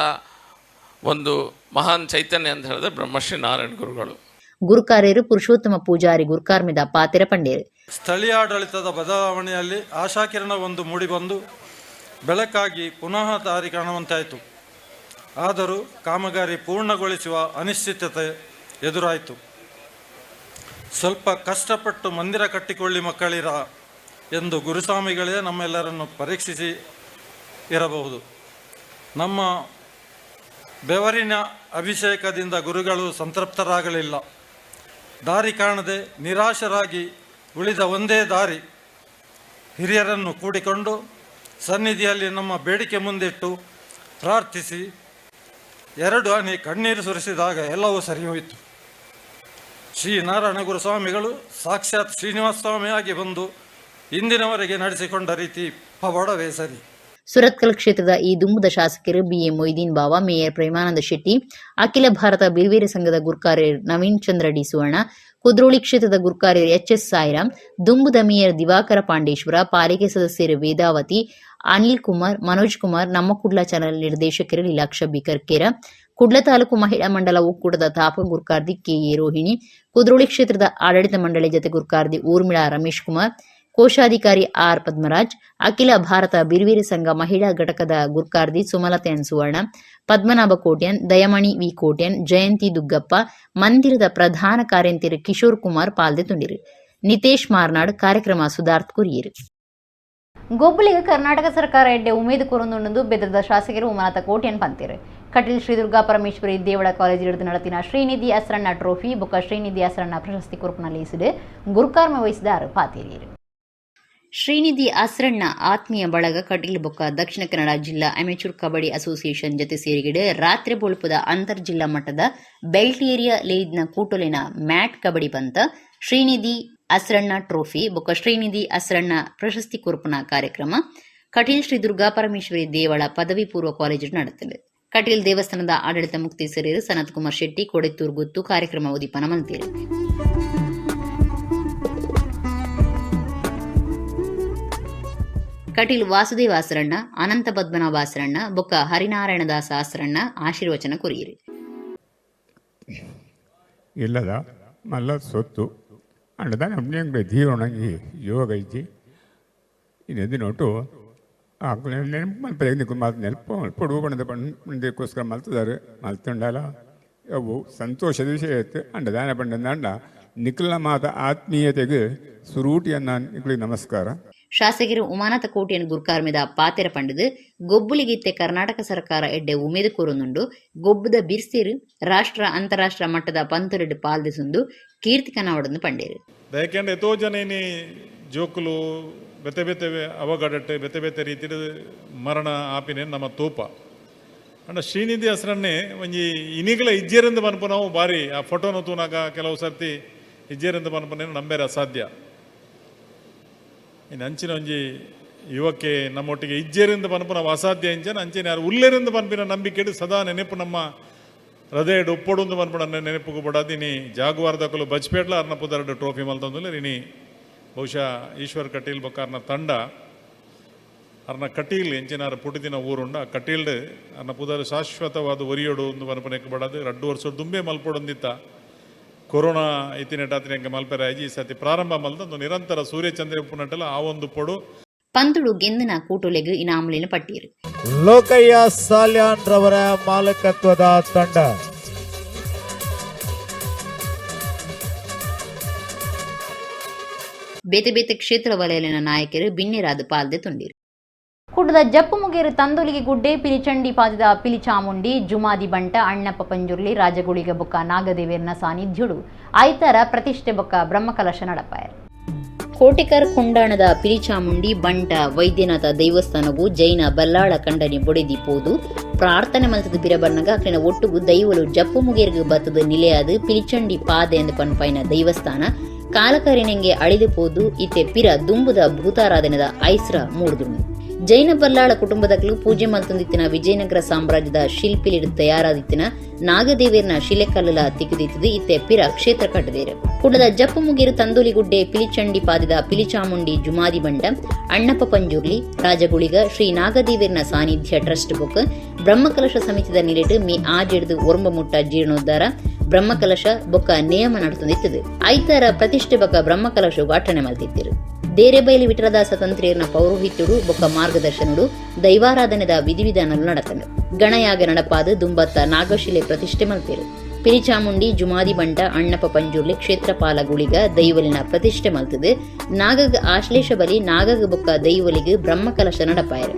ಒಂದು ಮಹಾನ್ ಚೈತನ್ಯ ಅಂತ ಹೇಳಿದ್ರೆ ಬ್ರಹ್ಮಶ್ರೀ ನಾರಾಯಣ ಗುರುಗಳು. ಗುರುಕಾರ್ಯರು ಪುರುಷೋತ್ತಮ ಪೂಜಾರಿ ಗುರುಕಾರ್ಮಿದ ಪಾತೆರ ಪಂಡೇರು. ಸ್ಥಳೀಯ ಆಡಳಿತದ ಬದಲಾವಣೆಯಲ್ಲಿ ಆಶಾಕಿರಣ ಒಂದು ಮೂಡಿಬಂದು ಬೆಳಕಾಗಿ ಪುನಃ ದಾರಿ ಕಾಣುವಂತಾಯಿತು. ಆದರೂ ಕಾಮಗಾರಿ ಪೂರ್ಣಗೊಳಿಸುವ ಅನಿಶ್ಚಿತತೆ ಎದುರಾಯಿತು. ಸ್ವಲ್ಪ ಕಷ್ಟಪಟ್ಟು ಮಂದಿರ ಕಟ್ಟಿಕೊಳ್ಳಿ ಮಕ್ಕಳಿರ ಎಂದು ಗುರುಸ್ವಾಮಿಗಳೇ ನಮ್ಮೆಲ್ಲರನ್ನು ಪರೀಕ್ಷಿಸಿ ಇರಬಹುದು. ನಮ್ಮ ಬೆವರಿನ ಅಭಿಷೇಕದಿಂದ ಗುರುಗಳು ಸಂತೃಪ್ತರಾಗಲಿಲ್ಲ. ದಾರಿ ಕಾಣದೆ ನಿರಾಶರಾಗಿ ಉಳಿದ ಒಂದೇ ದಾರಿ ಹಿರಿಯರನ್ನು ಕೂಡಿಕೊಂಡು ಸನ್ನಿಧಿಯಲ್ಲಿ ನಮ್ಮ ಬೇಡಿಕೆ ಮುಂದಿಟ್ಟು ಪ್ರಾರ್ಥಿಸಿ 2 ಹನಿ ಕಣ್ಣೀರು ಸುರಿಸಿದಾಗ ಎಲ್ಲವೂ ಸರಿ ಹೋಯಿತು. ಶ್ರೀ ನಾರಾಯಣ ಗುರು ಸ್ವಾಮಿಗಳು ಸಾಕ್ಷಾತ್ ಶ್ರೀನಿವಾಸ ಸ್ವಾಮಿಯಾಗಿ ಬಂದು ಇಂದಿನವರೆಗೆ ನಡೆಸಿಕೊಂಡ ರೀತಿ ಪವಾಡವೇ ಸರಿ. ಸುರತ್ಕಲ್ ಕ್ಷೇತ್ರದ ಈ ದುಂಬುದ ಶಾಸಕರು ಬಿಎ ಮೊಯ್ದೀನ್ ಬಾವ, ಮೇಯರ್ ಪ್ರೇಮಾನಂದ ಶೆಟ್ಟಿ, ಅಖಿಲ ಭಾರತ ಬಿರ್ವೇರೆ ಸಂಘದ ಗುರ್ಕಾರ್ಯರು ನವೀನ್ ಚಂದ್ರ ಡಿ ಸುವರ್ಣ, ಕುದ್ರೋಳಿ ಕ್ಷೇತ್ರದ ಗುರ್ಕಾರ್ಯರು ಎಚ್ಎಸ್ ಸಾಯಿರಾಮ್, ದುಂಬುದ ಮೇಯರ್ ದಿವಾಕರ ಪಾಂಡೇಶ್ವರ, ಪಾಲಿಕೆ ಸದಸ್ಯರು ವೇದಾವತಿ, ಅನಿಲ್ ಕುಮಾರ್, ಮನೋಜ್ ಕುಮಾರ್, ನಮ್ಮಕುಡ್ಲ ಚಾನೆಲ್ ನಿರ್ದೇಶಕರು ಲೀಲಾಕ್ಷ ಬಿಕರ್ಕೇರ, ಕುಡ್ಲ ತಾಲೂಕು ಮಹಿಳಾ ಮಂಡಲ ಒಕ್ಕೂಟದ ತಾಪಕ ಗುರ್ಕಾರ್ದಿ ಕೆಎ ರೋಹಿಣಿ, ಕುದ್ರೋಳಿ ಕ್ಷೇತ್ರದ ಆಡಳಿತ ಮಂಡಳಿ ಜತೆ ಗುರ್ಕಾರ್ದಿ ಊರ್ಮಿಳಾ ರಮೇಶ್ ಕುಮಾರ್, ಕೋಶಾಧಿಕಾರಿ ಆರ್ ಪದ್ಮರಾಜ್, ಅಖಿಲ ಭಾರತ ಬಿರ್ವೀರ ಸಂಘ ಮಹಿಳಾ ಘಟಕದ ಗುರ್ಕಾರ್ದಿ ಸುಮಲತಾ ಎನ್ ಸುವರ್ಣ, ಪದ್ಮನಾಭ ಕೋಟ್ಯನ್, ದಯಮಣಿ ವಿ ಕೋಟ್ಯನ್, ಜಯಂತಿ ದುಗ್ಗಪ್ಪ, ಮಂದಿರದ ಪ್ರಧಾನ ಕಾರ್ಯಂತಿರು ಕಿಶೋರ್ ಕುಮಾರ್ ಪಾಲ್ದೆ ತುಂಡಿರು. ನಿತೇಶ್ ಮಾರ್ನಾಡ್ ಕಾರ್ಯಕ್ರಮ ಸುಧಾರ್ಥ ಕುರಿಯರು. ಗೊಬ್ಬಲಿಗೆ ಕರ್ನಾಟಕ ಸರ್ಕಾರ ಎಡ್ಡೆ ಉಮೇದು ಕೊರೊಂದುಂಡು ಬೆದರದ ಶಾಸಕರು ಉಮನಾಥ ಕೋಟ್ಯನ್ ಪಂತಿರು. ಕಟೀಲ್ ಶ್ರೀ ದುರ್ಗಾ ಪರಮೇಶ್ವರಿ ದೇವಳ ಕಾಲೇಜ್ ಹಿಡಿದು ನಡೆತಿನ ಶ್ರೀನಿಧಿ ಅಸ್ರಣ್ಣ ಟ್ರೋಫಿ ಬೊಕ್ಕ ಶ್ರೀನಿಧಿ ಅಸ್ರಣ್ಣ ಪ್ರಶಸ್ತಿ ಕುರುಪನಲ್ಲಿ ಇಸಿದು ಗುರುಕಾರ್ಮ ವಹಿಸಿದಾರು ಪಾತಿರಿಯರು. ಶ್ರೀನಿಧಿ ಅಸ್ರಣ್ಣ ಆತ್ಮೀಯ ಬಳಗ ಕಟೀಲ್ ಬೊಕ್ಕ ದಕ್ಷಿಣ ಕನ್ನಡ ಜಿಲ್ಲಾ ಅಮೆಚೂರ್ ಕಬಡ್ಡಿ ಅಸೋಸಿಯೇಷನ್ ಜೊತೆ ಸೇರಿಗಿಡೆ ರಾತ್ರಿ ಬೊಳುಪದ ಅಂತರ್ ಜಿಲ್ಲಾ ಮಟ್ಟದ ಬೆಲ್ಟ್ ಏರಿಯಾ ಲೇದ್ನ ಕೂಟೊಲಿನ ಮ್ಯಾಟ್ ಕಬಡ್ಡಿ ಪಂತ ಶ್ರೀನಿಧಿ ಅಸ್ರಣ್ಣ ಟ್ರೋಫಿ ಬೊಕ್ಕ ಶ್ರೀನಿಧಿ ಅಸ್ರಣ್ಣ ಪ್ರಶಸ್ತಿ ಕುರುಪನ ಕಾರ್ಯಕ್ರಮ ಕಟೀಲ್ ಶ್ರೀ ದುರ್ಗಾ ಪರಮೇಶ್ವರಿ ದೇವಳ ಪದವಿ ಪೂರ್ವ ಕಾಲೇಜು ನಡೆದಿದೆ. ಕಟೀಲ್ ದೇವಸ್ಥಾನದ ಆಡಳಿತ ಮುಕ್ತೇಸರಿಯರು ಸನತ್ ಕುಮಾರ್ ಶೆಟ್ಟಿ ಕೊಡೆತ್ತೂರ್ ಗುತ್ತು ಕಾರ್ಯಕ್ರಮ ಉದೀಪನ ಮಂತಿರು. ಕಟೀಲ್ ವಾಸುದೇವ ಆಸರಣ್ಣ, ಅನಂತ ಪದ್ಮನಾಭ ಆಸರಣ್ಣ ಬೊಕ್ಕ ಹರಿನಾರಾಯಣ ದಾಸ ಆಸರಣ್ಣ ಆಶೀರ್ವಚನ ಕೊರಿಯಿರಿ. ಇಲ್ಲದ ಮಲ್ಲ ಸೊತ್ತು ಅಂಡದ ನಮ್ಗೆ ಜೀವನಗಿ ಯೋಗ ಇಜ್ಜಿ ಇನ್ನೆದ್ದು ನೋಟು ನೆನಪು ಮಲ್ಪು ಮಾತು ನೆನಪು ಪೊಡುಗು ಬಣ್ಣದ ಬಣ್ಣದಕ್ಕೋಸ್ಕರ ಮಲ್ತಿದ್ದಾರೆ ಮಲ್ತುಂಡಲ್ಲ ಅವು ಸಂತೋಷದ ವಿಷಯ ಇತ್ತು ಅಂಡ ದಾನ ಬಣ್ಣದ ಅಂಡ ನಿಖಿಲ ಮಾತ ಆತ್ಮೀಯತೆಗೆ ಸುರೂಟಿಯನ್ನ ನಿಖಿಲಿಗೆ ನಮಸ್ಕಾರ. ಶಾಸಕರು ಉಮಾನಾಥ ಕೋಟೆಯನ್ನು ಗುರ್ಕಾರ್ಮಿದ ಪಾತೆರ ಪಂಡದು ಗೊಬ್ಬುಲಿಗಿತ್ತೆ ಕರ್ನಾಟಕ ಸರ್ಕಾರ ಎಡ್ಡೆ ಉಮೇದು ಕೋರುನುಂಡು ಗೊಬ್ಬದ ಬಿರ್ಸೇರು ರಾಷ್ಟ್ರ ಅಂತಾರಾಷ್ಟ್ರ ಮಟ್ಟದ ಪಂತುರೆಡ್ಡು ಪಾಲ್ದಿಸುಂದು ಕೀರ್ತಿ ಕನಾವಡನ್ನು ಪಂಡೇರು. ದಯಕೆಂಡು ಎತೋ ಜನ ಜೋಕುಲು ಬೆತೆ ಬೆತೆ ಅವಘಡಟ್ಟು ಬೆತೆ ಬೆತೆ ರೀತಿ ಮರಣ ಆಪಿನೇ ನಮ್ಮ ತೂಪ ಅಂಡ ಶ್ರೀನಿಧಿ ಹೆಸರನ್ನೇ ಒಂಜಿ ಇನಿಗಳ ಇಜ್ಜೇರಿಂದ ಬನ್ಪು ನಾವು ಬಾರಿ ಆ ಫೋಟೋನು ತೂನಾಗ ಕೆಲವು ಸರ್ತಿ ಇಜ್ಜೇರಿಂದ ಬನ್ಪನೇನು ನಂಬೇರೆ ಅಸಾಧ್ಯ. ಇನ್ನು ಅಂಚಿನ ಒಂಜಿ ಯುವಕ್ಕೆ ನಮ್ಮೊಟ್ಟಿಗೆ ಇಜ್ಜೇರಿಂದ ಬನ್ಪು ನಾವು ಅಸಾಧ್ಯ ಇಂಚನ ಅಂಚಿನ ಯಾರು ಉಲ್ಲೇರಿಂದ ಬನ್ಪಿನ ನಂಬಿಕೆ ಸದಾ ನೆನಪು ನಮ್ಮ ಹೃದಯ ಉಪ್ಪೊಡು ಬನ್ಪುಡ ನೆನಪು ಬಿಡೋದು ಇನಿ ಜಾಗುವಾರದಕ್ಕಲು ಬಜ್ಪೇಟ್ಲ ಅರ್ನ ಪುದರಡು ಟ್ರೋಫಿ ಮಲ್ತಂದ್ರೆ ಇನಿ ಬಹುಶಃ ಈಶ್ವರ್ ಕಟೀಲ್ ಬೊಕ್ಕ ತಂಡ ಅರ್ನ ಕಟೀಲ್ ಎಂಚಿನಾರ ಪುಟಿದಿನ ಊರುಂಡ ಆ ಕಟೀಲ್ಡ್ ಅರ್ನ ಪುದರ್ ಶಾಶ್ವತವಾದ ಒರಿಯೋಡು ಒಂದು ಬನ್ಪನೆಕ್ಕೆ ಬಡದು 2 ವರ್ಷ ದುಂಬೆ ಮಲ್ಪೊಡೊಂದಿತ್ತ ಕೊರೋನಾ ಇತ್ತಿನೆಟಾತಿನ ಮಲ್ಪೆರಾಯಿ ಈ ಸತಿ ಪ್ರಾರಂಭ ಮಲ್ತಂದು ನಿರಂತರ ಸೂರ್ಯಚಂದ್ರ ಉಪ್ಪುನಟ್ಟಲ್ಲ ಆ ಒಂದು ಪೊಡು ಪಂತುಡು ಗೆಂದಿನ ಕೂಟುಲೆಗ್ ಇನಾಮುಲಿನ ಪಟ್ಟೀರು. ಲೋಕಯ್ಯ ಸಾಲ್ಯಾನ್ ರವರ ಮಾಲಕತ್ವದ ತಂಡ ಬೇತೆ ಬೇತೆ ಕ್ಷೇತ್ರ ವಲಯಲಿನ ನಾಯಕರು ಬಿನ್ನೆರಾದ ಪಾಲ್ದೆ ತುಂಡಿರು. ಕುಡ್ದ ಜಪ್ಪು ಮುಗೇರು ತಂದೊಲಿಗೆ ಗುಡ್ಡೆ ಪಿಲಿಚಂಡಿ ಪಾದಿದ ಪಿಲಿ ಚಾಮುಂಡಿ ಜುಮಾದಿ ಬಂಟ ಅಣ್ಣಪ್ಪ ಪಂಜುರ್ಲಿ ರಾಜಗುಳಿಗ ಬೊಕ್ಕ ನಾಗದೇವೇರ್ನ ಸಾನ್ನಿಧ್ಯುಡು ಐತರ ಪ್ರತಿಷ್ಠೆ ಬೊಕ್ಕ ಬ್ರಹ್ಮಕಲಶ ನಡಪಾಯರು. ಕೋಟಿಕರ್ ಕೊಂಡಾಣದ ಪಿಲಿಚಾಮುಂಡಿ ಬಂಟ ವೈದ್ಯನಾಥ ದೇವಸ್ಥಾನವು ಜೈನ ಬಲ್ಲಾಳ ಕಂಡನಿ ಬೊಡೆದಿಪ್ಪೋದು ಪ್ರಾರ್ಥನೆ ಮಲ್ತದ ಬಿರಬಣ್ಣಗ ಅಕ್ಲಿನ ಒಟ್ಟುಗು ದೈವಲು ಜಪ್ಪು ಮುಗೇರ್ಗು ಬತ್ತದ ನಿಲೆಯಾದ ಪಿಲಿಚಂಡಿ ಪಾದೆ ಎಂದು ಪನ್ಪೈನ ದೇವಸ್ಥಾನ ಕಾಲಕರಿನೆಂಗೆ ಅಳಿದು ಪೋದು ಇತ್ತೆ ಪಿರ ದುಂಬುದ ಭೂತಾರಾಧನೆದ ಐಸ್ರ ಮೂಡ್ದುಂಡು. ಜೈನ ಬಲ್ಲಾಳ ಕುಟುಂಬದಕ್ಕಲು ಪೂಜೆ ಮಲ್ತೊಂದಿತ್ತಿನ ವಿಜಯನಗರ ಸಾಮ್ರಾಜ್ಯದ ಶಿಲ್ಪಿಲಿಡು ತಯಾರಾದಿತ್ತಿನ ನಾಗದೇವೇರ್ನ ಶಿಲೆಕಲ್ಲಲ ತಿಕ್ಕಿದಿತ್ತದು ಇತ್ತೆ ಪಿರ ಕ್ಷೇತ್ರ ಕಟ್ಟದೇರು. ಕುಡದ ಜಪ್ಪು ಮುಗೇರು ತಂದೂಲಿಗುಡ್ಡೆ ಪಿಲಿಚಂಡಿ ಪಾದಿದ ಪಿಲಿಚಾಮುಂಡಿ ಜುಮಾದಿ ಬಂಡ ಅಣ್ಣಪ್ಪ ಪಂಜುರ್ಲಿ ರಾಜಗುಳಿಗ ಶ್ರೀ ನಾಗದೇವೇರ್ನ ಸಾನ್ನಿಧ್ಯ ಟ್ರಸ್ಟ್ ಬುಕ್ ಬ್ರಹ್ಮಕಲಶ ಸಮಿತಿದ ನಿಲೆಟ್ ಮೇ ಆಜೆಡ್ದು ಒರಂಬ ಮುಟ್ಟ ಜೀರ್ಣೋದ್ಧಾರ ಬ್ರಹ್ಮಕಲಶ ಬೊಕ್ಕ ನೇಮ ನಡತೊಂದಿತ್ತದು ಐತರ ಪ್ರತಿಷ್ಠೆ ಬೊಕ್ಕ ಬ್ರಹ್ಮಕಲಶವು ಅಟಣೆ ಮಲ್ತಿತ್ತಿರು. ದೇರೆಬೈಲಿ ವಿಠಲದಾಸ ತಂತ್ರಿಯರ್ನ ಪೌರೋಹಿತ್ಯುಡು ಬೊಕ್ಕ ಮಾರ್ಗದರ್ಶನಡು ದೈವಾರಾಧನೆದ ವಿಧಿವಿಧಾನಗಳು ನಡತಂಡು. ಗಣಯಾಗ ನಡಪಾದ ದುಂಬತ್ತ ನಾಗಶಿಲೆ ಪ್ರತಿಷ್ಠೆ ಮಲ್ತಿರು. ಪಿಲಿಚಾಮುಂಡಿ ಜುಮಾದಿ ಬಂಟ ಅಣ್ಣಪ್ಪ ಪಂಜುರ್ಲಿ ಕ್ಷೇತ್ರಪಾಲ ಗುಳಿಗ ದೈವಲಿನ ಪ್ರತಿಷ್ಠೆ ಮಲ್ತದು. ನಾಗಗ ಆಶ್ಲೇಷ ಬಲಿ ನಾಗಗ ಬೊಕ್ಕ ದೈವಲಿಗೆ ಬ್ರಹ್ಮಕಲಶ ನಡಪಾಯರು.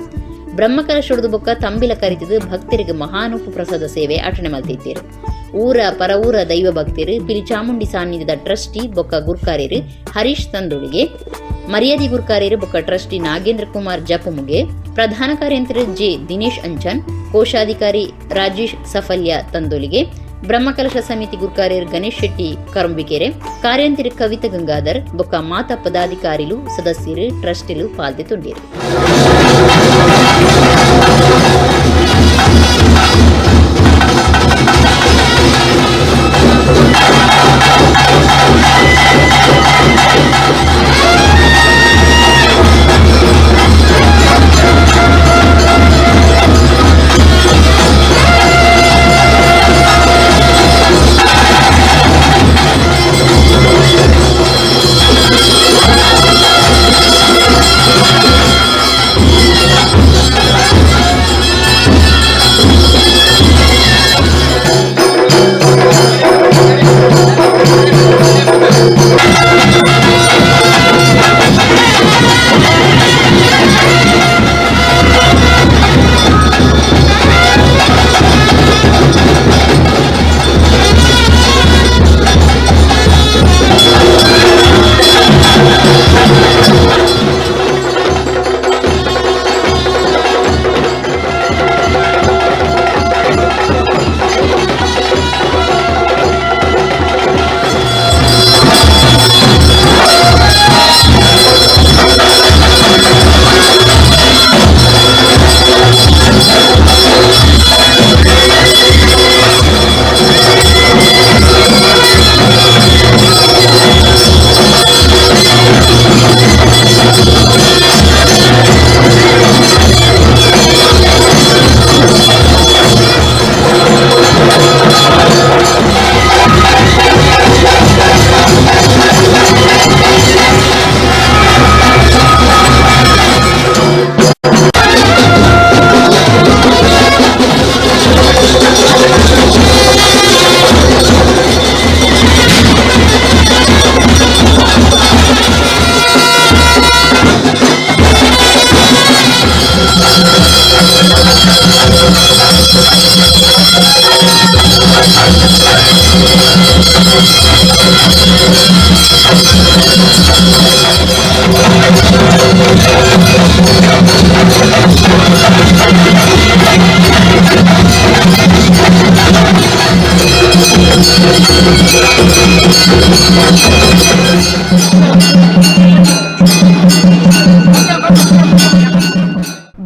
ಬ್ರಹ್ಮಕಲಶೊಡದು ಬೊಕ್ಕ ತಂಬಿಲ ಕರಿತದು ಭಕ್ತರಿಗೆ ಮಹಾನುಪು ಪ್ರಸಾದ ಸೇವೆ ಅಟಣೆ ಮಲ್ತಿದ್ದೀರು. ಊರ ಪರವೂರ ದೈವ ಭಕ್ತರು ಪಿಲಿಚಾಮುಂಡಿ ಸಾನ್ನಿಧ್ಯದ ಟ್ರಸ್ಟಿ ಬೊಕ್ಕ ಗುರ್ಕಾರ್ಯರು ಹರೀಶ್ ತಂದೊಳಿಗೆ ಮರ್ಯಾದಿ ಗುರ್ಕಾರ್ಯರು ಬೊಕ್ಕ ಟ್ರಸ್ಟಿ ನಾಗೇಂದ್ರ ಕುಮಾರ್ ಜಪುಮುಗೆ ಪ್ರಧಾನ ಕಾರ್ಯಂತರ ಜೆ ದಿನೇಶ್ ಅಂಚನ್ ಕೋಶಾಧಿಕಾರಿ ರಾಜೇಶ್ ಸಫಲ್ಯ ತಂದೊಲಿಗೆ ಬ್ರಹ್ಮಕಲಶ ಸಮಿತಿ ಗುರ್ಕಾರ್ಯರು ಗಣೇಶ್ ಶೆಟ್ಟಿ ಕರಂಬಿಕೆರೆ ಕಾರ್ಯಂತರ ಕವಿತಾ ಗಂಗಾಧರ್ ಬೊಕ್ಕ ಮಾತಾ ಪದಾಧಿಕಾರಿಲು ಸದಸ್ಯರು ಟ್ರಸ್ಟಿಲು ಪಾಲ್ದೆ ತುಂಡಿರು.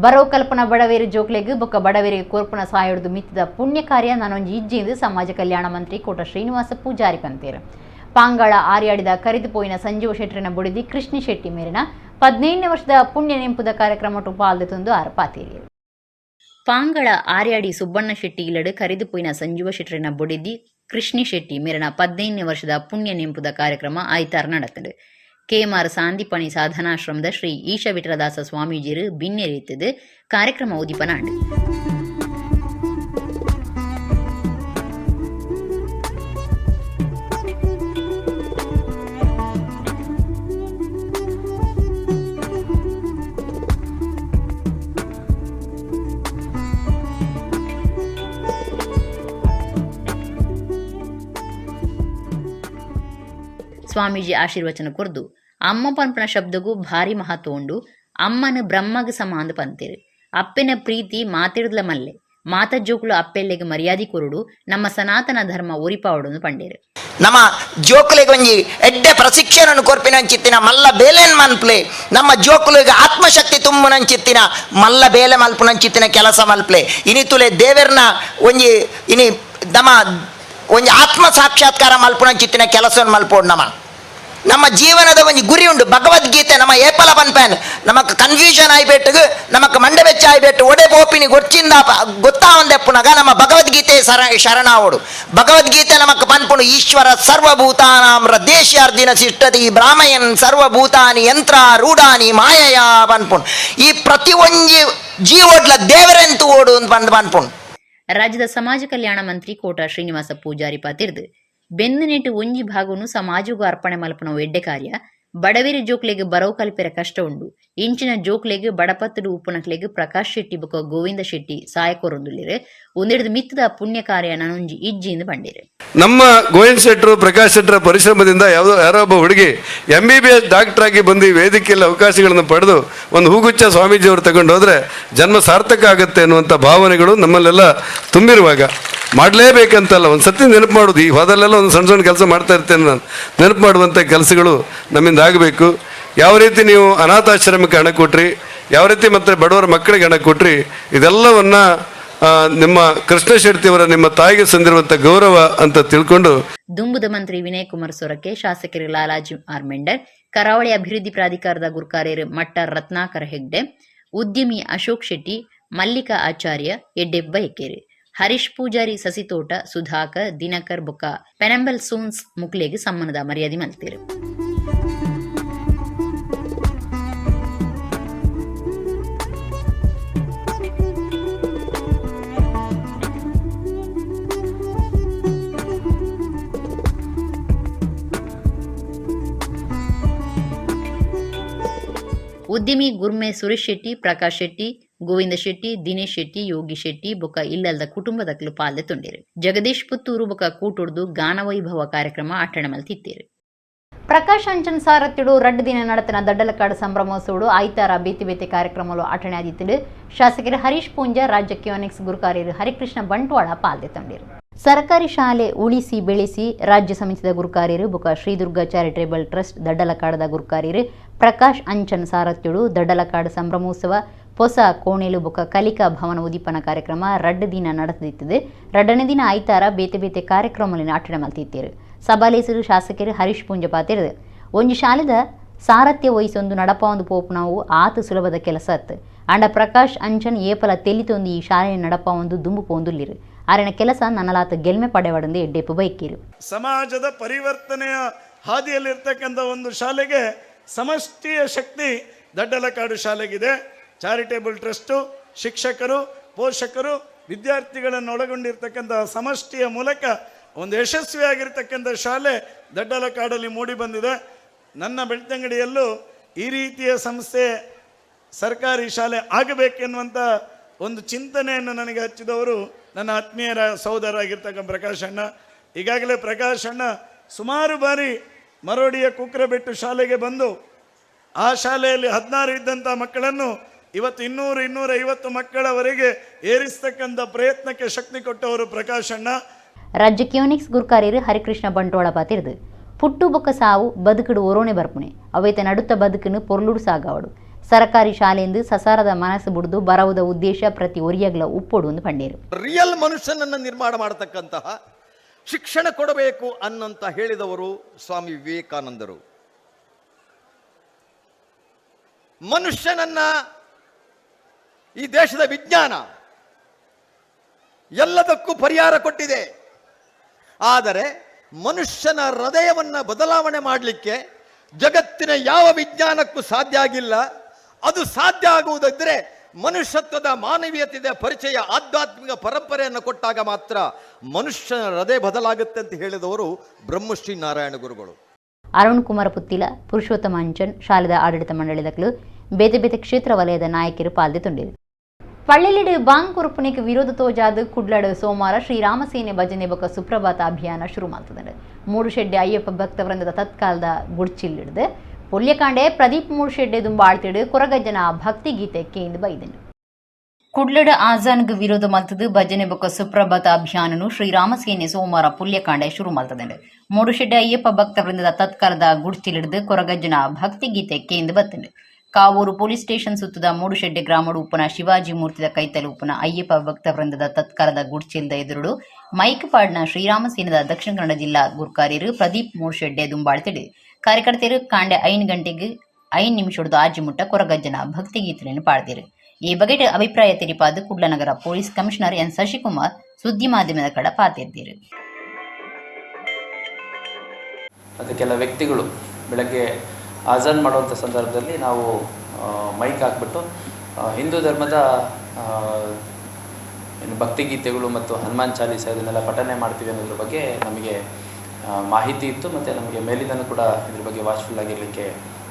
ಬರೋ ಕಲ್ಪನಾ ಬಡವೇರಿ ಜೋಕ್ಲೆಗ್ ಬೊಕ್ಕ ಬಡವೇರಿಗೆ ಕೋರ್ಪುನ ಸಾಯೋಡ್ದು ಮಿತ್ತಿದ ಪುಣ್ಯ ಕಾರ್ಯ ನಾನೊಂಜಿ ಇಜ್ಜಿಂದು ಸಮಾಜ ಕಲ್ಯಾಣ ಮಂತ್ರಿ ಕೋಟ ಶ್ರೀನಿವಾಸ ಪೂಜಾರಿ ಪಂತೇರು ಪಾಂಗಾಳ ಆರ್ಯಾಡಿದ ಕರಿದು ಪೋಯಿನ ಸಂಜೀವ ಶೆಟ್ಟರಿನ ಬುಡಿದಿ ಕೃಷ್ಣ ಶೆಟ್ಟಿ ಮೇರಿನ 15ನೇ ವರ್ಷದ ಪುಣ್ಯ ನೆಂಪುದ ಕಾರ್ಯಕ್ರಮ ಪಾಲ್ದೊಂದು ಆರ್ಪಾತೀರಿ ಪಾಂಗಳ ಆರ್ಯಾಡಿ ಸುಬ್ಬಣ್ಣ ಶೆಟ್ಟಿ ಇಲ್ಲಡು ಕರಿದು ಪೋಯಿನ ಸಂಜೀವ ಶೆಟ್ಟರಿನ ಬುಡಿದಿ ಕೃಷ್ಣ ಶೆಟ್ಟಿ ಮೇರಿನ 15ನೇ ವರ್ಷದ ಪುಣ್ಯ ನೆಂಪುದ ಕಾರ್ಯಕ್ರಮ ಆಯ್ತಾರ நடத்தது KMR சாந்திப்பணி சாதனாசிரமದ ಶ್ರೀ ಈಶ ವಿಠಲದಾಸ ಸ್ವಾಮೀಜಿರು ಬಿನ್ನೆರಿಯುತ್ತದೆ ಕಾರ್ಯಕ್ರಮ ಉದಿಪನಾಂಡು ಸ್ವಾಮೀಜಿ ಆಶೀರ್ವಚನ ಕೊರ್ದು ಅಮ್ಮ ಪಂಪನ ಶಬ್ದಗೂ ಭಾರಿ ಮಹತ್ವ ಉಂಡು ಅಮ್ಮನ ಬ್ರಹ್ಮಗ ಸಮಾನ ಪಂತೇರು ಅಪ್ಪೆನ ಪ್ರೀತಿ ಮಾತಿಡ್ಲ ಮಲ್ಲೆ ಮಾತ ಜೋಕುಲು ಅಪ್ಪೆಲ್ಲೆಗೆ ಮರ್ಯಾದೆ ಕೊರುಡು ನಮ್ಮ ಸನಾತನ ಧರ್ಮ ಒರಿಪಾವಡು ಪಂಡೇರು ನಮ್ಮ ಜೋಕುಲಿಗೆ ಒಂಜಿ ಎಡ್ಡೆ ಪ್ರಶಿಕ್ಷಣ ಕೊರ್ಪಿನಂಚಿತ್ತಿನ ಮಲ್ಲ ಬೇಲೆನ್ ಮಲ್ಪ್ಲೆ ನಮ್ಮ ಜೋಕುಲಿಗೆ ಆತ್ಮಶಕ್ತಿ ತುಂಬುನಂಚಿತ್ತಿನ ಮಲ್ಲ ಬೇಲೆ ಮಲ್ಪುನಂಚಿತ್ತಿನ ಕೆಲಸ ಮಲ್ಪ್ಲೆ ಇನಿತುಲೆ ದೇವರನ ಒಂಜಿ ಇನಿ ನಮ್ಮ ಒಂಜಿ ಆತ್ಮ ಸಾಕ್ಷಾತ್ಕಾರ ಮಲ್ಪುನಂಚಿತ್ತಿನ ಕೆಲಸ ಮಲ್ಪೋಡು ನಮ್ಮ ಜೀವನದ ಒಂದು ಗುರಿ ಉಂಟು ಭಗವದ್ಗೀತೆ ನಮ್ಮ ಏಪಲ ಪನ್ಪೇನ್ ನಮಕ್ ಕನ್ಫ್ಯೂಷನ್ ಆಯ್ಬೇಟು ನಮಕ್ ಮಂಡವೆಚ್ಚ ಆಯ್ಬೇಟು ಒಡೆ ಬೋಪಿನಿ ಗೊಚ್ಚಿಂದ ಗೊತ್ತಾವಂದೆಪ್ಪುನಾಗ ನಮ್ಮ ಭಗವದ್ಗೀತೆ ಶರಣಾವಡು ಭಗವದ್ಗೀತೆ ನಮಕ್ ಪನ್ಪುಣು ಈಶ್ವರ ಸರ್ವಭೂತಾನಾಮ್ರ ದೇಶ್ಯಾರ್ದಿನ ಶಿಷ್ಟತಿ ಬ್ರಾಹ್ಮಯನ್ ಸರ್ವಭೂತಾನಿ ಯಂತ್ರ ರೂಢಾನಿ ಮಾಯಯ ಪನ್ಪುಣು ಈ ಪ್ರತಿ ಒಂಜಿ ಜೀವೋಡ್ಲ ದೇವರೆಂತು ಓಡು ಅಂತ ಪನ್ಪುಣು ರಾಜ್ಯದ ಸಮಾಜ ಕಲ್ಯಾಣ ಮಂತ್ರಿ ಕೋಟ ಶ್ರೀನಿವಾಸ ಪೂಜಾರಿ ಪಾತಿರ್ದು ಬೆನ್ನುನೆಟ್ಟು ಒಂಜಿ ಭಾಗವನ್ನು ಸಮಾಜಗೂ ಅರ್ಪಣೆ ಮಲ್ಪನ ಎಡ್ಡೆ ಕಾರ್ಯ ಬಡವೇರಿ ಜೋಕ್ಲೆಗೆ ಬರೋ ಕಲ್ಪೆರ ಕಷ್ಟ ಉಂಡು ಇಂಚಿನ ಜೋಕ್ಲೆಗೆ ಬಡಪತ್ತಡು ಉಪ್ಪುನಕ್ಲೆಗೆ ಪ್ರಕಾಶ್ ಶೆಟ್ಟಿ ಬೊಕ್ಕ ಗೋವಿಂದ ಶೆಟ್ಟಿ ಸಹಾಯಕೊರೊಂದುಲ್ಲಿರೆ ಒಂದೆರಡು ಮಿತ್ತದ ಪುಣ್ಯ ಕಾರ್ಯ ನಾನೊಂಜಿ ಇಜ್ಜಿಂದ ಬಂಡಿರೆ ನಮ್ಮ ಗೋವಿಂದ ಶೆಟ್ಟರು ಪ್ರಕಾಶ್ ಶೆಟ್ಟರ ಪರಿಶ್ರಮದಿಂದ ಯಾರೋ ಒಬ್ಬ ಹುಡುಗಿ MBBS ಡಾಕ್ಟರ್ ಆಗಿ ಬಂದು ವೇದಿಕೆಯಲ್ಲಿ ಅವಕಾಶಗಳನ್ನು ಪಡೆದು ಒಂದು ಹೂಗುಚ್ಛ ಸ್ವಾಮೀಜಿಯವರು ತಗೊಂಡು ಹೋದ್ರೆ ಜನ್ಮ ಸಾರ್ಥಕ ಆಗುತ್ತೆ ಅನ್ನುವಂಥ ಭಾವನೆಗಳು ನಮ್ಮಲ್ಲೆಲ್ಲ ತುಂಬಿರುವಾಗ ಮಾಡಲೇಬೇಕಂತಲ್ಲ ಒಂದು ಸತಿ ನೆನಪು ಮಾಡೋದು ಈ ಹೋದಲ್ಲೆಲ್ಲ ಒಂದು ಸಣ್ಣ ಸಣ್ಣ ಕೆಲಸ ಮಾಡ್ತಾ ಇರ್ತೇನೆ ನಾನು ನೆನಪು ಮಾಡುವಂಥ ಕೆಲಸಗಳು ನಮ್ಮಿಂದ ಆಗಬೇಕು ಯಾವ ರೀತಿ ನೀವು ಅನಾಥಾಶ್ರಮಕ್ಕೆ ಹಣ ಕೊಟ್ರಿ ಯಾವ ರೀತಿ ಮತ್ತು ಬಡವರ ಮಕ್ಕಳಿಗೆ ಹಣ ಕೊಟ್ರಿ ಇದೆಲ್ಲವನ್ನ ನಿಮ್ಮ ಕೃಷ್ಣ ಶೆಟ್ಟಿಯವರ ನಿಮ್ಮ ತಾಯಿಗೆ ಸಂದಿರುವಂಥ ಗೌರವ ಅಂತ ತಿಳ್ಕೊಂಡು ದುಂಬುದ ಮಂತ್ರಿ ವಿನಯ್ ಕುಮಾರ್ ಸೊರಕೆ ಶಾಸಕರು ಲಾಲಾಜಿ ಆರ್ ಮೆಂಡರ್ ಕರಾವಳಿ ಅಭಿವೃದ್ಧಿ ಪ್ರಾಧಿಕಾರದ ಗುರುಕಾರ್ಯರು ಮಟ್ಟ ರತ್ನಾಕರ ಹೆಗ್ಡೆ ಉದ್ಯಮಿ ಅಶೋಕ್ ಶೆಟ್ಟಿ ಮಲ್ಲಿಕಾ ಆಚಾರ್ಯ ಎಡ್ಡೆಬ್ಬ ಎಕ್ಕೇರಿ ಹರೀಶ್ ಪೂಜಾರಿ ಸಸಿತೋಟ ಸುಧಾಕರ್ ದಿನಕರ್ ಬೊಕ್ಕ ಪೆನಂಬಲ್ ಸೂನ್ಸ್ ಮುಕ್ಲೆಗೆ ಸಮ್ಮನದ ಮರ್ಯಾದೆ ಮಲ್ತೀರು ಉದ್ಯಮಿ ಗುರ್ಮೆ ಸುರೇಶ್ ಶೆಟ್ಟಿ ಪ್ರಕಾಶ್ ಶೆಟ್ಟಿ ಗೋವಿಂದ ಶೆಟ್ಟಿ ದಿನೇಶ್ ಶೆಟ್ಟಿ ಯೋಗಿ ಶೆಟ್ಟಿ ಬೊಕ್ಕ ಇಲ್ಲದ ಕುಟುಂಬದಕ್ಲು ಪಾಲ್ದೆ ತೊಂಡಿರು ಜಗದೀಶ್ ಪುತ್ತೂರು ಬೊಕ್ಕ ಕೂಟೊಡ್ದು ಗಾನವೈಭವ ಕಾರ್ಯಕ್ರಮ ಅಟ್ಟಣ ಮಲ್ತಿತ್ತೇರು ಪ್ರಕಾಶ್ ಅಂಚನ್ ಸಾರತ್ಯುಡು ರಡ್ಡು ದಿನ ನಡತನ ದಡ್ಡಲಕಾಡು ಸಂಭ್ರಮೋತ್ಸವಡು ಆಯ್ತಾರ ಬೇತಿ ಬೇತಿ ಕಾರ್ಯಕ್ರಮಗಳು ಅಟ್ಟಣೆ ಆದಿತ್ತಿಡು ಶಾಸಕರು ಹರೀಶ್ ಪೂಂಜಾ ರಾಜ್ಯ ಕ್ಯೋನಿಕ್ಸ್ ಗುರುಕಾರ್ಯರು ಹರಿಕೃಷ್ಣ ಬಂಟ್ವಾಳ ಪಾಲ್ದೆ ತೊಂಡಿರು ಸರ್ಕಾರಿ ಶಾಲೆ ಉಳಿಸಿ ಬೆಳೆಸಿ ರಾಜ್ಯ ಸಮಿತಿದ ಗುರುಕಾರ್ಯರು ಬೊಕ್ಕ ಶ್ರೀದುರ್ಗ ಚಾರಿಟೇಬಲ್ ಟ್ರಸ್ಟ್ ದಡ್ಡಲಕಾಡದ ಗುರುಕಾರ್ಯರು ಪ್ರಕಾಶ್ ಅಂಚನ್ ಸಾರತ್ಯುಡು ದಡ್ಡಲಕಾಡು ಸಂಭ್ರಮೋತ್ಸವ ಹೊಸ ಕೋಣೆಲು ಬೊಕ್ಕ ಕಲಿಕಾ ಭವನ ಉದೀಪನ ಕಾರ್ಯಕ್ರಮ ರಡ್ಡು ದಿನ ನಡೆದಿತ್ತದೆ ರಡ್ಡನೇ ದಿನ ಆಯ್ತಾರ ಬೇತೆ ಬೇತೆ ಕಾರ್ಯಕ್ರಮಗಳನ್ನು ಅಟ್ಟಣೆ ಮಲ್ತಿತ್ತೇರು ಸಭಾಲೇಸರು ಶಾಸಕರು ಹರೀಶ್ ಪೂಂಜ ಪಾತಿರ್ದು ಒಂಜಿ ಶಾಲೆದ ಸಾರಥ್ಯ ವಹಿಸೊಂದು ನಡಪೊಂದು ಪೋಪು ನಾವು ಆತು ಸುಲಭದ ಕೆಲಸ ಅತ್ತು ಅಂಡ ಪ್ರಕಾಶ್ ಅಂಚನ್ ಏಪಲ ತೆಲಿತೊಂದು ಈ ಶಾಲೆಯ ನಡಪೊಂದು ದುಂಬು ಪೋಂದುಲ್ಲಿರು ಆರಿನ ಕೆಲಸ ನನ್ನಲಾತ ಗೆಲ್ಮೆ ಪಡೆವಡಂದು ಎಡ್ಡೆಪ್ಪು ಬೈಕಿರು ಸಮಾಜದ ಪರಿವರ್ತನೆಯ ಹಾದಿಯಲ್ಲಿರ್ತಕ್ಕಂಥ ಒಂದು ಶಾಲೆಗೆ ಸಮಷ್ಟಿಯ ಶಕ್ತಿ ದಡ್ಡಲಕಾಡು ಶಾಲೆಗಿದೆ. ಚಾರಿಟೇಬಲ್ ಟ್ರಸ್ಟು, ಶಿಕ್ಷಕರು, ಪೋಷಕರು, ವಿದ್ಯಾರ್ಥಿಗಳನ್ನು ಒಳಗೊಂಡಿರ್ತಕ್ಕಂಥ ಸಮಷ್ಟಿಯ ಮೂಲಕ ಒಂದು ಯಶಸ್ವಿಯಾಗಿರ್ತಕ್ಕಂಥ ಶಾಲೆ ದಡ್ಡಲಕಾಡಲ್ಲಿ ಮೂಡಿ ಬಂದಿದೆ. ನನ್ನ ಬೆಳ್ತಂಗಡಿಯಲ್ಲೂ ಈ ರೀತಿಯ ಸಂಸ್ಥೆ ಸರ್ಕಾರಿ ಶಾಲೆ ಆಗಬೇಕೆನ್ನುವಂಥ ಒಂದು ಚಿಂತನೆಯನ್ನು ನನಗೆ ಹಚ್ಚಿದವರು ನನ್ನ ಆತ್ಮೀಯರ ಸಹೋದರ ಆಗಿರ್ತಕ್ಕಂಥ ಪ್ರಕಾಶ್ ಅಣ್ಣ. ಈಗಾಗಲೇ ಪ್ರಕಾಶ್ ಅಣ್ಣ ಸುಮಾರು ಬಾರಿ ಮರೋಡಿಯ ಕುಕ್ರಬೆಟ್ಟು ಶಾಲೆಗೆ ಬಂದು ಆ ಶಾಲೆಯಲ್ಲಿ 16 ಇದ್ದಂಥ ಮಕ್ಕಳನ್ನು ಇವತ್ತು 200-250 ಮಕ್ಕಳವರೆಗೆ ಏರಿಸ್ತಕ್ಕಂಥ ಪ್ರಯತ್ನಕ್ಕೆ ಶಕ್ತಿ ಕೊಟ್ಟವರು ಪ್ರಕಾಶ್ ಅಣ್ಣ. ರಾಜ್ಯ ಕ್ಯೂನಿಕ್ಸ್ ಗುರುಕಾರ್ಯರು ಹರಿಕೃಷ್ಣ ಬಂಟೋಳ ಪಾತಿರ್ದು ಪುಟ್ಟು ಬೊಕ್ಕ ಸಾವು ಬದುಕುಡು ಒರೋಣೆ ಬರ್ಪುಣೆ ಅವೈತ ನಡುತ್ತ ಬದುಕನ್ನು ಪೊರ್ಲುಡು ಸಾಗಾವಡು ಸರ್ಕಾರಿ ಶಾಲೆಯಿಂದ ಸಸಾರದ ಮನಸ್ಸು ಬಿಡುದು ಬರವುದ ಉದ್ದೇಶ ಪ್ರತಿ ಒರಿಯಗ್ಲ ಉಪ್ಪೊಡು ಒಂದು ಪಂಡೇರು. ರಿಯಲ್ ಮನುಷ್ಯನನ್ನು ನಿರ್ಮಾಣ ಮಾಡತಕ್ಕಂತಹ ಶಿಕ್ಷಣ ಕೊಡಬೇಕು ಅನ್ನಂತ ಹೇಳಿದವರು ಸ್ವಾಮಿ ವಿವೇಕಾನಂದರು. ಮನುಷ್ಯನನ್ನ ಈ ದೇಶದ ವಿಜ್ಞಾನ ಎಲ್ಲದಕ್ಕೂ ಪರಿಹಾರ ಕೊಟ್ಟಿದೆ. ಆದರೆ ಮನುಷ್ಯನ ಹೃದಯವನ್ನ ಬದಲಾವಣೆ ಮಾಡಲಿಕ್ಕೆ ಜಗತ್ತಿನ ಯಾವ ವಿಜ್ಞಾನಕ್ಕೂ ಸಾಧ್ಯ ಆಗಿಲ್ಲ. ಅದು ಸಾಧ್ಯ ಆಗುವುದಿದ್ರೆ ಮನುಷ್ಯತ್ವದ ಮಾನವೀಯತೆಯ ಪರಿಚಯ ಆಧ್ಯಾತ್ಮಿಕ ಪರಂಪರೆಯನ್ನು ಕೊಟ್ಟಾಗ ಮಾತ್ರ ಮನುಷ್ಯನ ಹೃದಯ ಬದಲಾಗುತ್ತೆ ಅಂತ ಹೇಳಿದವರು ಬ್ರಹ್ಮಶ್ರೀ ನಾರಾಯಣ ಗುರುಗಳು. ಅರುಣ್ ಕುಮಾರ ಪುತ್ತಿಲ, ಪುರುಷೋತ್ತಮ ಅಂಚನ್ ಶಾಲೆದ ಆಡಳಿತ ಮಂಡಳಿದಕ್ಕಲು ಬೇತೆ ಬೇತೆ ಕ್ಷೇತ್ರ ವಲಯದ ನಾಯಕರು ಪಾಲ್ಗೊಂಡಿದ್ದರು. ಪಳ್ಳಿಲಿಡು ಬಾಂಗ್ ಕುರುಪುನಿಗೆ ವಿರೋಧ ತೋಜಾದ ಕುಡ್ಲಡು ಸೋಮವಾರ ಶ್ರೀರಾಮಸೇನೆ ಭಜನೆ ಬೊಕ್ಕ ಸುಪ್ರಭಾತ ಅಭಿಯಾನ ಶುರು ಮಾಡ್ತದೆ. ಮೂಡುಶೆಡ್ಡೆ ಅಯ್ಯಪ್ಪ ಭಕ್ತ ವೃಂದದ ತತ್ಕಾಲದ ಗುಡ್ಚಿಲ್ಲಿಡ್ದು ಪೊಲ್ಯಕಾಂಡೆ ಪ್ರದೀಪ್ ಮೂಡುಶೆಡ್ಡೆ ದುಂಬಾಳ್ತಿಡು ಕೊರಗಜ್ಜನ ಭಕ್ತಿ ಗೀತೆ ಕೇಂದ್ರ ಬೈದನು. ಕುಡ್ಲಡು ಆಜಾನ್ಗೆ ವಿರೋಧ ಮಲ್ತದು ಭಜನೆ ಬೊಕ್ಕ ಸುಪ್ರಭಾತ ಅಭಿಯಾನನು ಶ್ರೀರಾಮಸೇನೆ ಸೋಮವಾರ ಪುಲ್ಯಕಾಂಡೆ ಶುರು ಮಾಡ್ತದೆ. ಮೂಡುಶೆಡ್ಡೆ ಅಯ್ಯಪ್ಪ ಭಕ್ತ ವೃಂದದ ತತ್ಕಾಲದ ಗುಡ್ಚಿಲ್ಲಿಡ್ದು ಕೊರಗಜ್ಜನ ಭಕ್ತಿ ಗೀತೆ ಕೇಂದ್ರ ಬತ್ತಂಡು. ಕಾವೂರು ಪೊಲೀಸ್ ಸ್ಟೇಷನ್ ಸುತ್ತದ ಮೂಡುಶೆಡ್ಡೆ ಗ್ರಾಮಡು ಉಪ್ಪನ ಶಿವಾಜಿ ಮೂರ್ತಿದ ಕೈತಲು ಉಪ್ಪನ ಅಯ್ಯಪ್ಪ ಭಕ್ತ ವೃಂದದ ತತ್ಕಾಲದ ಗುಡ್ಚಿಲ್ದ ಎದುರುಡು ಮೈಕ್ ಪಾಡ್ನ ಶ್ರೀರಾಮಸೇನದ ದಕ್ಷಿಣ ಕನ್ನಡ ಜಿಲ್ಲಾ ಗುರುಕಾರ್ಯರು ಪ್ರದೀಪ್ ಮೂಡುಶೆಡ್ಡೆ ದುಂಬಾಳ್ತಿಡು ಕಾರ್ಯಕರ್ತರು ಕಾಂಡೆ 5 ಗಂಟೆಗೆ 5 ನಿಮಿಷದ ಆಜಿಮುಟ್ಟ ಕೊರಗಜ್ಜನ ಭಕ್ತಿ ಗೀತೆಯನ್ನು ಪಾಡ್ತಿರು. ಈ ಬಗೆಟ್ ಅಭಿಪ್ರಾಯ ತೆರಿಪಾದ ಕುಡ್ಲ ನಗರ ಪೊಲೀಸ್ ಕಮಿಷನರ್ ಎನ್ ಶಶಿಕುಮಾರ್ ಸುದ್ದಿ ಮಾಧ್ಯಮದ ಕಡೆ ಪಾತಿರ್ತೀರು. ಮತ್ತು ಕೆಲ ವ್ಯಕ್ತಿಗಳು ಬೆಳಗ್ಗೆ ಆಜಾನ್ ಮಾಡುವಂಥ ಸಂದರ್ಭದಲ್ಲಿ ನಾವು ಮೈಕ್ ಹಾಕ್ಬಿಟ್ಟು ಹಿಂದೂ ಧರ್ಮದ ಭಕ್ತಿಗೀತೆಗಳು ಮತ್ತು ಹನುಮಾನ್ ಚಾಲೀಸ ಇದನ್ನೆಲ್ಲ ಪಠನೆ ಮಾಡ್ತೀವಿ ಅನ್ನೋದ್ರ ಬಗ್ಗೆ ನಮಗೆ ಮಾಹಿತಿ ಇತ್ತು. ಮತ್ತು ನಮಗೆ ಮೇಲಿಂದನೂ ಕೂಡ ಇದ್ರ ಬಗ್ಗೆ ವಾಚ್ಫುಲ್ ಆಗಿರಲಿಕ್ಕೆ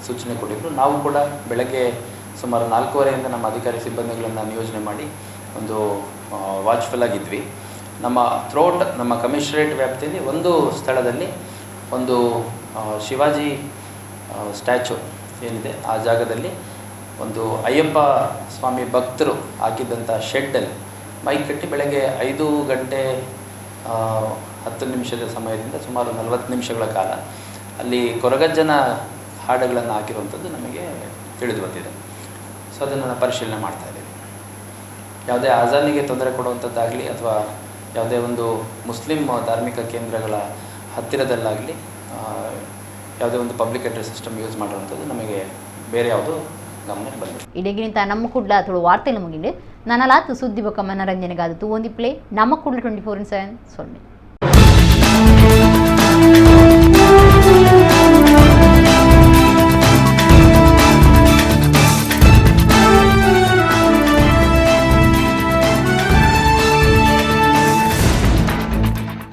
ಸೂಚನೆ ಕೊಟ್ಟಿದ್ದರು. ನಾವು ಕೂಡ ಬೆಳಗ್ಗೆ ಸುಮಾರು 4:15 ನಮ್ಮ ಅಧಿಕಾರಿ ಸಿಬ್ಬಂದಿಗಳನ್ನು ನಿಯೋಜನೆ ಮಾಡಿ ಒಂದು ವಾಚ್ಫುಲ್ ಆಗಿದ್ವಿ. ನಮ್ಮ ಥ್ರೋಟ್ ನಮ್ಮ ಕಮಿಷನರೇಟ್ ವ್ಯಾಪ್ತಿಯಲ್ಲಿ ಒಂದು ಸ್ಥಳದಲ್ಲಿ ಒಂದು ಶಿವಾಜಿ ಸ್ಟ್ಯಾಚು ಏನಿದೆ ಆ ಜಾಗದಲ್ಲಿ ಒಂದು ಅಯ್ಯಪ್ಪ ಸ್ವಾಮಿ ಭಕ್ತರು ಹಾಕಿದ್ದಂಥ ಶೆಡ್ಡಲ್ಲಿ ಮೈಕ್ ಕಟ್ಟಿ ಬೆಳಗ್ಗೆ 5 ಗಂಟೆ 10 ನಿಮಿಷದ ಸಮಯದಿಂದ ಸುಮಾರು 40 ನಿಮಿಷಗಳ ಕಾಲ ಅಲ್ಲಿ ಕೊರಗಜ್ಜನ ಹಾಡುಗಳನ್ನು ಹಾಕಿರುವಂಥದ್ದು ನಮಗೆ ತಿಳಿದು ಬಂದಿದೆ. ಸೊ ಅದನ್ನು ಪರಿಶೀಲನೆ ಮಾಡ್ತಾ ಇದ್ದೀವಿ. ಯಾವುದೇ ಆಜಾನಿಗೆ ತೊಂದರೆ ಕೊಡುವಂಥದ್ದಾಗಲಿ ಅಥವಾ ಯಾವುದೇ ಒಂದು ಮುಸ್ಲಿಂ ಧಾರ್ಮಿಕ ಕೇಂದ್ರಗಳ ಹತ್ತಿರದಲ್ಲಾಗಲಿ ಯಾವುದೇ ಒಂದು ಪಬ್ಲಿಕ್ ಅಡ್ರೆಸ್ ಸಿಸ್ಟಮ್ ಯೂಸ್ ಮಾಡುವಂಥದ್ದು ನಮಗೆ ಬೇರೆ ಯಾವುದೂ ಗಮನಕ್ಕೆ ಬಂದಿದೆ. ಇಡಗಿನಿಂದ ನಮ್ಮ ಕುಡ್ಲ ತುಳು ವಾರ್ತೆಗಳು ಮುಗಿಂಡು ನನಲಾತು ಸುದ್ದಿ ಬೊಕ್ಕ ಮನರಂಜನೆಗಾದ ತೂವೊಂದಿ ಪ್ಲೇ ನಮ್ಮ ಕುಡ್ಲ 24/7 ಸೊನ್ನೆ.